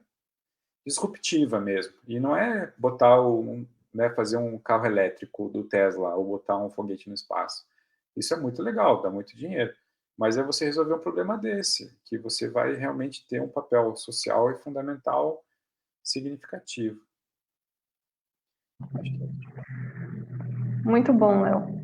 disruptiva mesmo. E não é botar né, fazer um carro elétrico do Tesla ou botar um foguete no espaço. Isso é muito legal, dá muito dinheiro. Mas é você resolver um problema desse, que você vai realmente ter um papel social e fundamental significativo. Muito bom, Léo.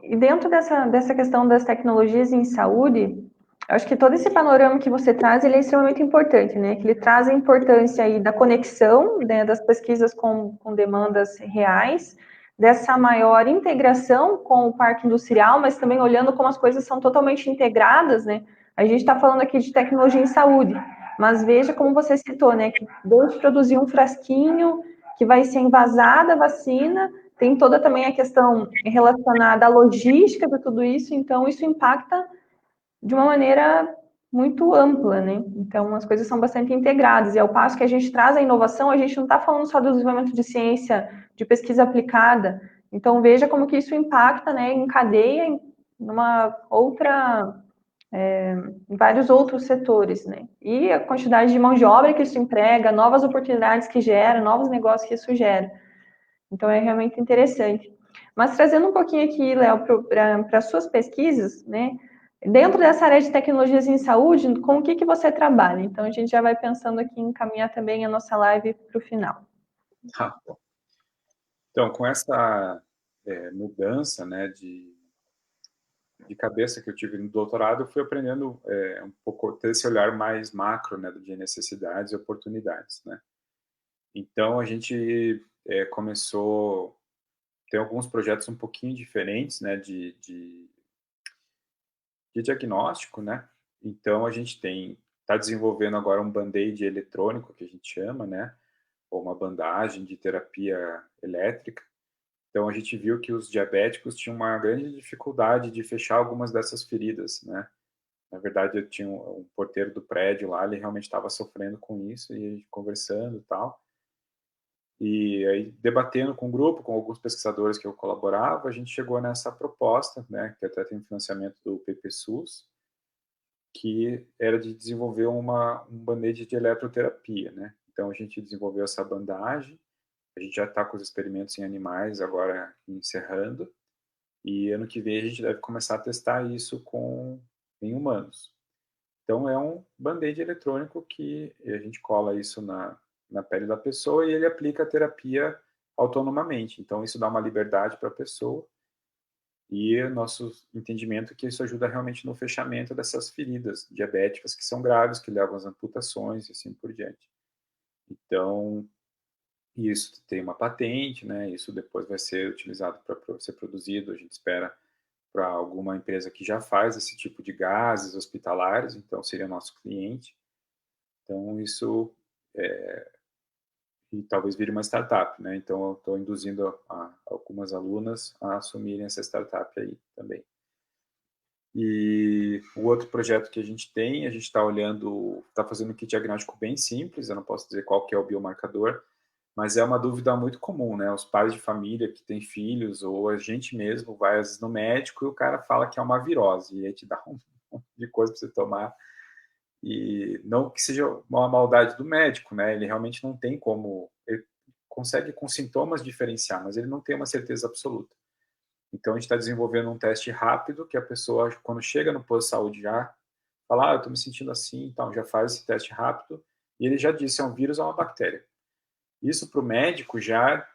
E dentro dessa questão das tecnologias em saúde, acho que todo esse panorama que você traz, ele é extremamente importante, né? Que ele traz a importância aí da conexão, né, das pesquisas com demandas reais, dessa maior integração com o parque industrial, mas também olhando como as coisas são totalmente integradas, né? A gente está falando aqui de tecnologia em saúde, mas veja como você citou, né? Que Deus produziu um frasquinho que vai ser envasada a vacina, tem toda também a questão relacionada à logística de tudo isso, então isso impacta de uma maneira muito ampla, né? Então, as coisas são bastante integradas. E ao passo que a gente traz a inovação, a gente não está falando só do desenvolvimento de ciência, de pesquisa aplicada. Então, veja como que isso impacta, né, em cadeia, em uma outra, em vários outros setores, né? E a quantidade de mão de obra que isso emprega, novas oportunidades que gera, novos negócios que isso gera. Então, é realmente interessante. Mas trazendo um pouquinho aqui, Léo, para as suas pesquisas, né? Dentro dessa área de tecnologias em saúde, com o que você trabalha? Então, a gente já vai pensando aqui em encaminhar também a nossa live para o final. Tá bom. Então, com essa mudança, né, de cabeça que eu tive no doutorado, eu fui aprendendo um pouco, ter esse olhar mais macro, né, de necessidades e oportunidades, né. Então, a gente começou a ter alguns projetos um pouquinho diferentes, né, de diagnóstico, né. Então, a gente está desenvolvendo agora um band-aid eletrônico, que a gente chama, né, ou uma bandagem de terapia elétrica. Então, a gente viu que os diabéticos tinham uma grande dificuldade de fechar algumas dessas feridas, né. Na verdade, eu tinha um porteiro do prédio lá, ele realmente estava sofrendo com isso, e a gente conversando e tal. E aí, debatendo com o grupo, com alguns pesquisadores que eu colaborava, a gente chegou nessa proposta, né, que até tem financiamento do PPSUS, que era de desenvolver um band-aid de eletroterapia, né. Então, a gente desenvolveu essa bandagem, a gente já está com os experimentos em animais agora encerrando, e ano que vem a gente deve começar a testar isso em humanos. Então, é um band-aid eletrônico que a gente cola isso na pele da pessoa e ele aplica a terapia autonomamente. Então, isso dá uma liberdade para a pessoa e nosso entendimento é que isso ajuda realmente no fechamento dessas feridas diabéticas que são graves, que levam às amputações e assim por diante. Então, isso tem uma patente, né? Isso depois vai ser utilizado para ser produzido, a gente espera, para alguma empresa que já faz esse tipo de gases hospitalares, então seria nosso cliente. Então, isso e talvez vire uma startup, né? Então, eu estou induzindo algumas alunas a assumirem essa startup aí também. E o outro projeto que a gente está olhando, está fazendo um kit diagnóstico bem simples, eu não posso dizer qual que é o biomarcador, mas é uma dúvida muito comum, né? Os pais de família que têm filhos, ou a gente mesmo, vai às vezes no médico e o cara fala que é uma virose, e aí te dá um monte de coisa para você tomar. E não que seja uma maldade do médico, né? Ele realmente não tem como, ele consegue com sintomas diferenciar, mas ele não tem uma certeza absoluta. Então a gente está desenvolvendo um teste rápido que a pessoa, quando chega no posto de saúde, já fala, eu estou me sentindo assim, então já faz esse teste rápido e ele já disse se é um vírus ou uma bactéria. Isso para o médico já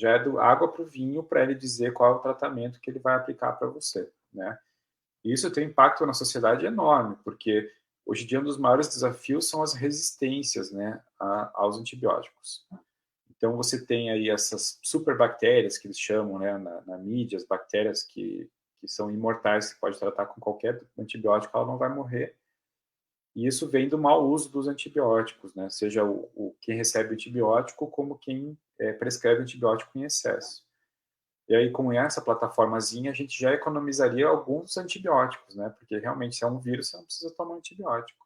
é do água para o vinho para ele dizer qual é o tratamento que ele vai aplicar para você, né? E isso tem um impacto na sociedade enorme, porque hoje em dia um dos maiores desafios são as resistências, né, aos antibióticos. Então você tem aí essas superbactérias que eles chamam, né, na mídia, as bactérias que são imortais, que pode tratar com qualquer antibiótico, ela não vai morrer. E isso vem do mau uso dos antibióticos, né, seja quem recebe antibiótico como quem prescreve antibiótico em excesso. E aí, com essa plataformazinha, a gente já economizaria alguns antibióticos, né? Porque realmente, se é um vírus, você não precisa tomar antibiótico.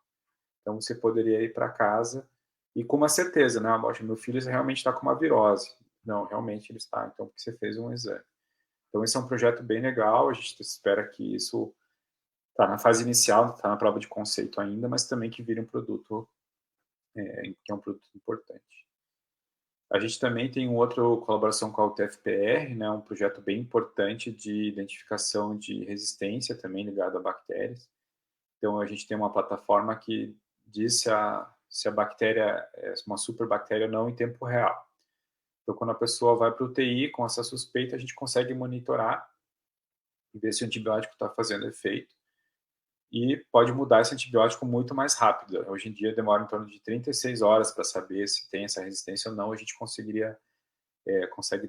Então, você poderia ir para casa e com uma certeza, né? Meu filho realmente está com uma virose. Não, realmente ele está, então, porque você fez um exame. Então, esse é um projeto bem legal. A gente espera que isso está na fase inicial, está na prova de conceito ainda, mas também que vire um produto, que é um produto importante. A gente também tem uma outra colaboração com a UTFPR, né, um projeto bem importante de identificação de resistência também ligado a bactérias. Então, a gente tem uma plataforma que diz se a bactéria é uma superbactéria ou não em tempo real. Então, quando a pessoa vai para o UTI com essa suspeita, a gente consegue monitorar e ver se o antibiótico está fazendo efeito e pode mudar esse antibiótico muito mais rápido. Hoje em dia demora em torno de 36 horas para saber se tem essa resistência ou não, a gente consegue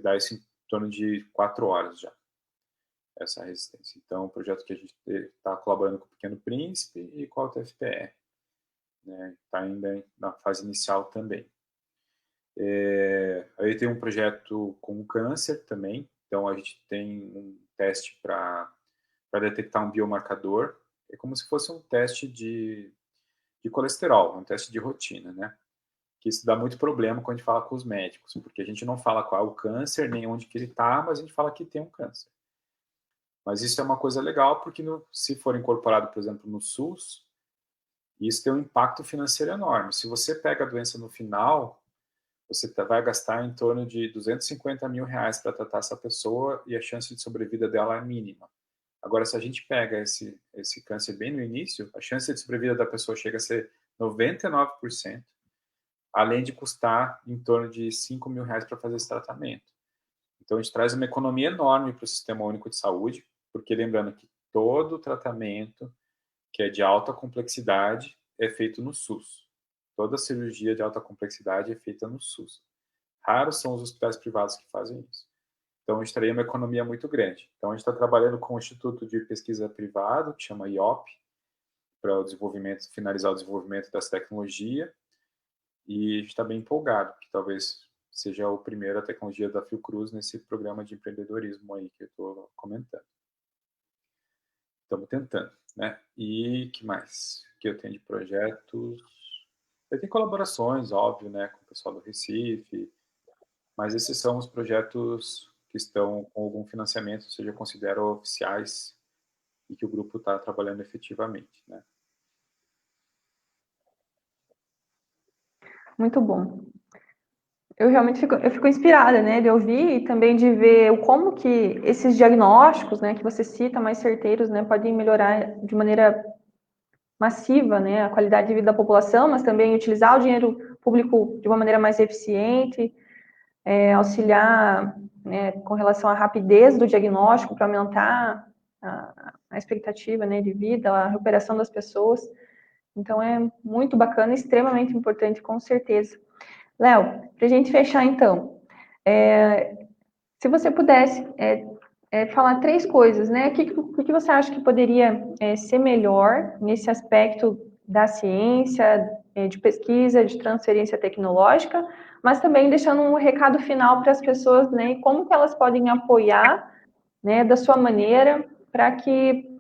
dar isso em torno de 4 horas já, essa resistência. Então, é um projeto que a gente está colaborando com o Pequeno Príncipe e com a UTFPR. Né? Está ainda na fase inicial também. Aí tem um projeto com câncer também. Então, a gente tem um teste para detectar um biomarcador é como se fosse um teste de colesterol, um teste de rotina, né? Que isso dá muito problema quando a gente fala com os médicos, porque a gente não fala qual é o câncer, nem onde que ele está, mas a gente fala que tem um câncer. Mas isso é uma coisa legal, porque se for incorporado, por exemplo, no SUS, isso tem um impacto financeiro enorme. Se você pega a doença no final, você vai gastar em torno de R$ 250.000 para tratar essa pessoa e a chance de sobrevida dela é mínima. Agora, se a gente pega esse câncer bem no início, a chance de sobrevida da pessoa chega a ser 99%, além de custar em torno de R$ 5.000 para fazer esse tratamento. Então, a gente traz uma economia enorme para o Sistema Único de Saúde, porque lembrando que todo tratamento que é de alta complexidade é feito no SUS. Toda cirurgia de alta complexidade é feita no SUS. Raros são os hospitais privados que fazem isso. Então, a gente teria uma economia muito grande. Então, a gente está trabalhando com um instituto de pesquisa privado, que chama IOP, para o desenvolvimento, finalizar o desenvolvimento dessa tecnologia, e a gente está bem empolgado, que talvez seja a primeira tecnologia da Fiocruz nesse programa de empreendedorismo aí que eu estou comentando. Estamos tentando, né? E que mais que eu tenho de projetos? Eu tenho colaborações, óbvio, né, com o pessoal do Recife, mas esses são os projetos que estão com algum financiamento, ou seja, eu considero oficiais e que o grupo está trabalhando efetivamente, né? Muito bom. Eu realmente fico inspirada, né, de ouvir e também de ver o como que esses diagnósticos, né, que você cita, mais certeiros, né, podem melhorar de maneira massiva, né, a qualidade de vida da população, mas também utilizar o dinheiro público de uma maneira mais eficiente, auxiliar, né, com relação à rapidez do diagnóstico para aumentar a expectativa, né, de vida, a recuperação das pessoas. Então é muito bacana, extremamente importante, com certeza. Léo, para a gente fechar então, se você pudesse falar três coisas, né? O que você acha que poderia ser melhor nesse aspecto da ciência, de pesquisa, de transferência tecnológica, mas também deixando um recado final para as pessoas, né? E como que elas podem apoiar, né, da sua maneira, para que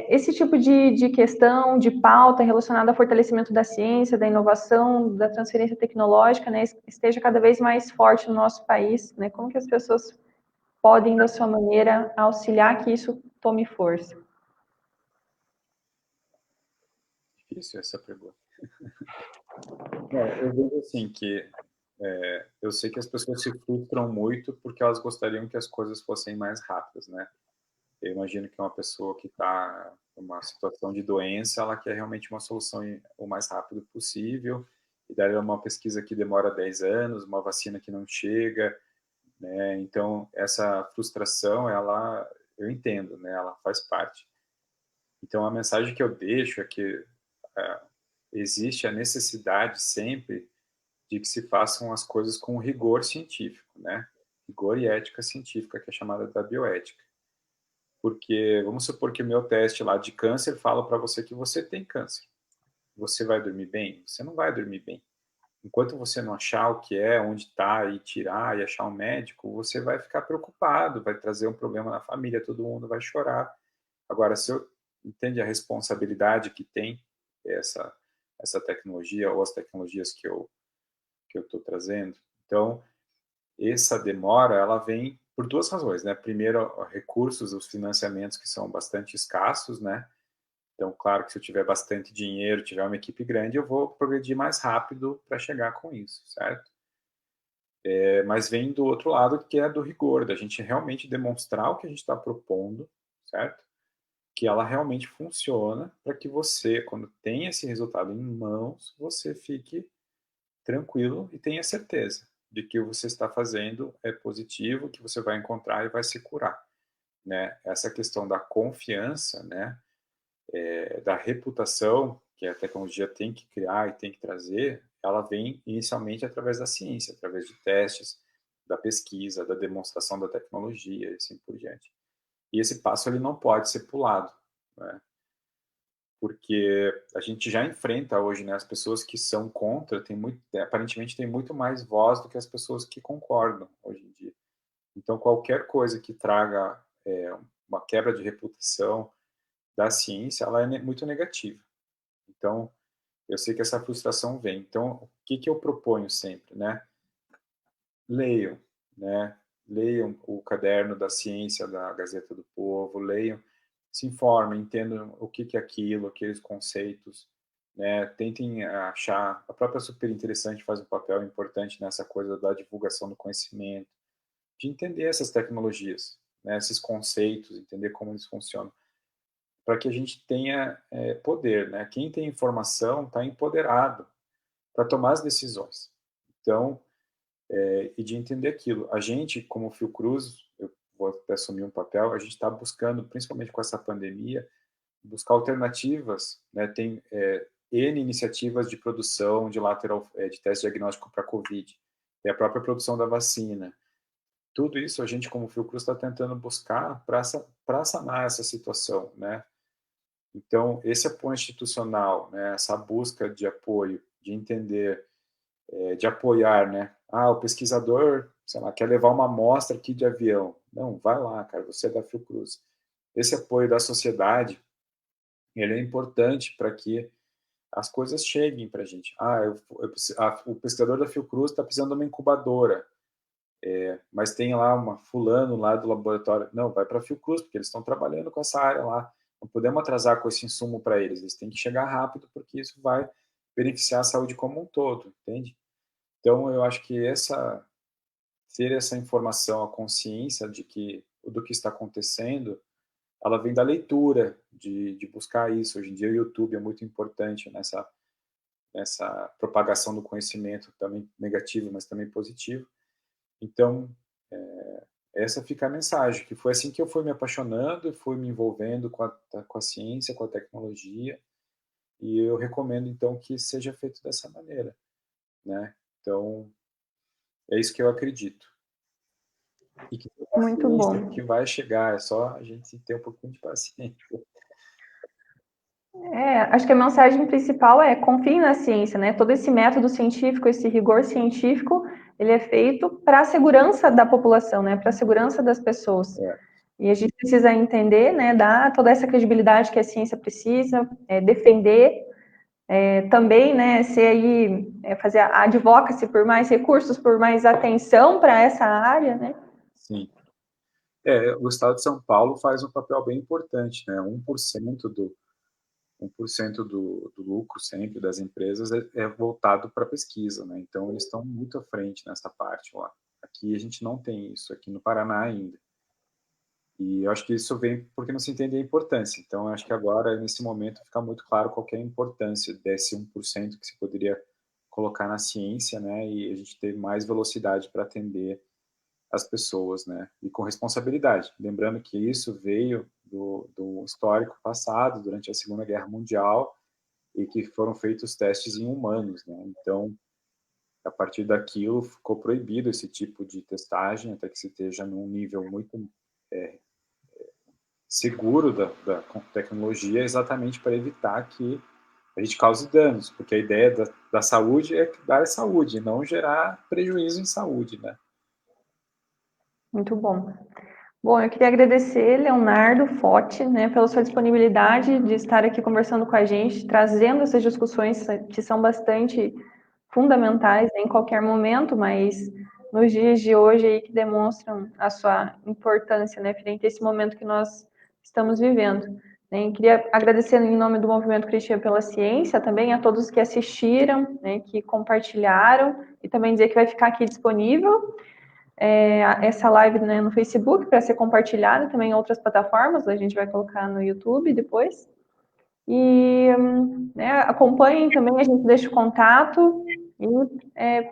esse tipo de questão, de pauta relacionada ao fortalecimento da ciência, da inovação, da transferência tecnológica, né, esteja cada vez mais forte no nosso país, né? Como que as pessoas podem, da sua maneira, auxiliar que isso tome força? Difícil essa pergunta. Eu vejo assim que eu sei que as pessoas se frustram muito porque elas gostariam que as coisas fossem mais rápidas, né? Eu imagino que uma pessoa que está em uma situação de doença, ela quer realmente uma solução o mais rápido possível, e daí é uma pesquisa que demora 10 anos, uma vacina que não chega, né? Então, essa frustração, eu entendo, né? Ela faz parte. Então, a mensagem que eu deixo é que é, existe a necessidade sempre de que se façam as coisas com rigor científico, né? Rigor e ética científica, que é chamada da bioética. Porque vamos supor que o meu teste lá de câncer fala para você que você tem câncer. Você vai dormir bem? Você não vai dormir bem. Enquanto você não achar o que é, onde está, e tirar, e achar um médico, você vai ficar preocupado, vai trazer um problema na família, todo mundo vai chorar. Agora, se eu entende a responsabilidade que tem essa, essa tecnologia, ou as tecnologias que eu estou trazendo, então, essa demora, ela vem por duas razões, né? Primeiro, recursos, os financiamentos que são bastante escassos, né? Então, claro que se eu tiver bastante dinheiro, tiver uma equipe grande, eu vou progredir mais rápido para chegar com isso, certo? Mas vem do outro lado, que é do rigor, da gente realmente demonstrar o que a gente está propondo, certo? Que ela realmente funciona para que você, quando tem esse resultado em mãos, você fique tranquilo e tenha certeza de que o que você está fazendo é positivo, que você vai encontrar e vai se curar, né? Essa questão da confiança, né? Da reputação que a tecnologia tem que criar e tem que trazer, ela vem inicialmente através da ciência, através de testes, da pesquisa, da demonstração da tecnologia e assim por diante. E esse passo ele não pode ser pulado, né? Porque a gente já enfrenta hoje, né, as pessoas que são contra, aparentemente tem muito mais voz do que as pessoas que concordam hoje em dia. Então, qualquer coisa que traga uma quebra de reputação, da ciência, ela é muito negativa. Então, eu sei que essa frustração vem. Então, o que que eu proponho sempre, né? Leiam, né? Leiam o caderno da ciência da Gazeta do Povo, leiam, se informem, entendam o que que é aquilo, aqueles conceitos, né? Tentem achar. A própria Super Interessante faz um papel importante nessa coisa da divulgação do conhecimento, de entender essas tecnologias, né? Esses conceitos, entender como eles funcionam, para que a gente tenha poder, né? Quem tem informação está empoderado para tomar as decisões. Então, e de entender aquilo. A gente, como Fiocruz, eu vou até assumir um papel, a gente está buscando, principalmente com essa pandemia, buscar alternativas, né? Tem N iniciativas de produção de de teste diagnóstico para COVID, tem a própria produção da vacina. Tudo isso a gente, como Fiocruz, está tentando buscar para sanar essa situação, né? Então, esse apoio institucional, né? Essa busca de apoio, de entender, de apoiar, né? Ah, o pesquisador, sei lá, quer levar uma amostra aqui de avião. Não, vai lá, cara, você é da Fiocruz. Esse apoio da sociedade, ele é importante para que as coisas cheguem para a gente. O pesquisador da Fiocruz está precisando de uma incubadora, mas tem lá uma fulano lá do laboratório. Não, vai para a Fiocruz, porque eles estão trabalhando com essa área lá. Não podemos atrasar com esse insumo para eles. Eles têm que chegar rápido, porque isso vai beneficiar a saúde como um todo, entende? Então, eu acho que ter essa informação, a consciência do que está acontecendo, ela vem da leitura, de buscar isso. Hoje em dia o YouTube é muito importante nessa propagação do conhecimento, também negativo, mas também positivo. Então, essa fica a mensagem, que foi assim que eu fui me apaixonando, fui me envolvendo com a ciência, com a tecnologia, e eu recomendo, então, que seja feito dessa maneira, né? Então, é isso que eu acredito. E que tem Muito paciência, bom. que vai chegar, é só a gente ter um pouquinho de paciência. Acho que a mensagem principal é confie na ciência, né? Todo esse método científico, esse rigor científico, ele é feito para a segurança da população, né? Para a segurança das pessoas. É. E a gente precisa entender, né? Dar toda essa credibilidade que a ciência precisa, defender, também, né? Ser aí, fazer a advocacy por mais recursos, por mais atenção para essa área, né? Sim. O Estado de São Paulo faz um papel bem importante, né? 1% do lucro sempre das empresas é voltado para pesquisa, né? Então, eles estão muito à frente nessa parte lá. Aqui a gente não tem isso, aqui no Paraná ainda. E eu acho que isso vem porque não se entende a importância. Então, eu acho que agora, nesse momento, fica muito claro qual é a importância desse 1% que se poderia colocar na ciência, né? E a gente ter mais velocidade para atender as pessoas, né? E com responsabilidade. Lembrando que isso veio do histórico passado, durante a Segunda Guerra Mundial, e que foram feitos testes em humanos, né? Então, a partir daquilo, ficou proibido esse tipo de testagem, até que se esteja num nível muito seguro da tecnologia, exatamente para evitar que a gente cause danos, porque a ideia da saúde é dar saúde, não gerar prejuízo em saúde, né? Muito bom. Bom, eu queria agradecer, Leonardo Fotti, né, pela sua disponibilidade de estar aqui conversando com a gente, trazendo essas discussões que são bastante fundamentais, né, em qualquer momento, mas nos dias de hoje aí que demonstram a sua importância, né, frente a esse momento que nós estamos vivendo. Né. E queria agradecer em nome do Movimento Cristã pela Ciência também a todos que assistiram, né, que compartilharam, e também dizer que vai ficar aqui disponível essa live, né, no Facebook para ser compartilhada também em outras plataformas, a gente vai colocar no YouTube depois. E né, acompanhem também, a gente deixa o contato e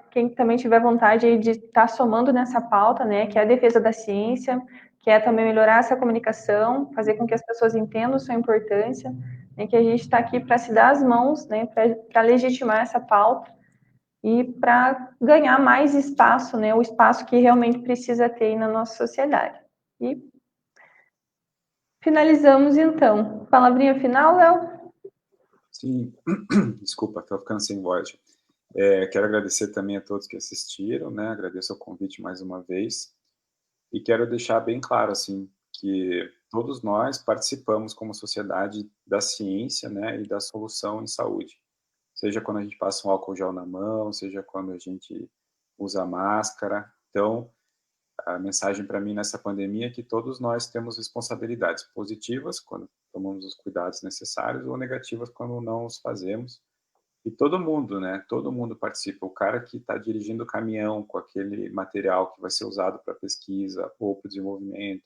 quem também tiver vontade aí de estar somando nessa pauta, né, que é a defesa da ciência, que é também melhorar essa comunicação, fazer com que as pessoas entendam sua importância, né, que a gente está aqui para se dar as mãos, né, para legitimar essa pauta e para ganhar mais espaço, né, o espaço que realmente precisa ter na nossa sociedade. E finalizamos então. Palavrinha final, Léo? Sim, desculpa, estou ficando sem voz. Quero agradecer também a todos que assistiram, né? Agradeço o convite mais uma vez e quero deixar bem claro assim que todos nós participamos como sociedade da ciência, né, e da solução em saúde. Seja quando a gente passa um álcool gel na mão, seja quando a gente usa máscara. Então, a mensagem para mim nessa pandemia é que todos nós temos responsabilidades positivas quando tomamos os cuidados necessários ou negativas quando não os fazemos. E todo mundo, né? Todo mundo participa. O cara que está dirigindo o caminhão com aquele material que vai ser usado para pesquisa ou para o desenvolvimento,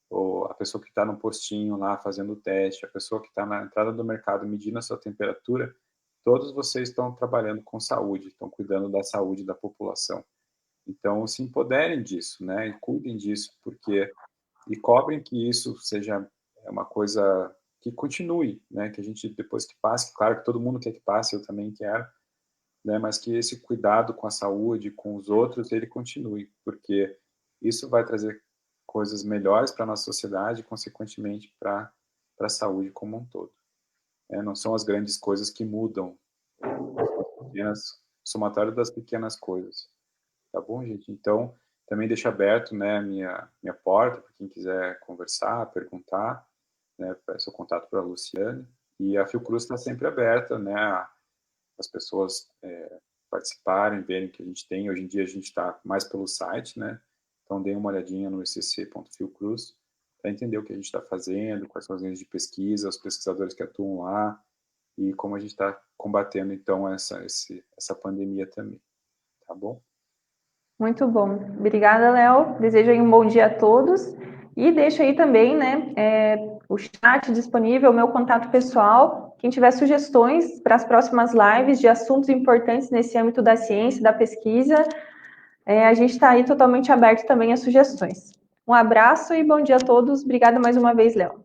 ou a pessoa que está no postinho lá fazendo o teste, a pessoa que está na entrada do mercado medindo a sua temperatura, todos vocês estão trabalhando com saúde, estão cuidando da saúde da população. Então, se empoderem disso, né? E cuidem disso, porque e cobrem que isso seja uma coisa que continue, né? Que a gente depois que passe, claro que todo mundo quer que passe, eu também quero, né? Mas que esse cuidado com a saúde, com os outros, ele continue, porque isso vai trazer coisas melhores para a nossa sociedade e, consequentemente, para a saúde como um todo. Não são as grandes coisas que mudam, são as pequenas, somatório das pequenas coisas. Tá bom, gente? Então, também deixo aberto, né, minha porta para quem quiser conversar, perguntar, né, peço o contato para a Luciane. E a Fiocruz está sempre aberta, né, as pessoas participarem, verem o que a gente tem. Hoje em dia a gente está mais pelo site, né? Então, deem uma olhadinha no icc.fiocruz para entender o que a gente está fazendo, quais são as linhas de pesquisa, os pesquisadores que atuam lá e como a gente está combatendo, então, essa pandemia também. Tá bom? Muito bom. Obrigada, Léo. Desejo aí um bom dia a todos. E deixo aí também, né, o chat disponível, o meu contato pessoal. Quem tiver sugestões para as próximas lives de assuntos importantes nesse âmbito da ciência, da pesquisa, a gente está aí totalmente aberto também a sugestões. Um abraço e bom dia a todos. Obrigada mais uma vez, Léo.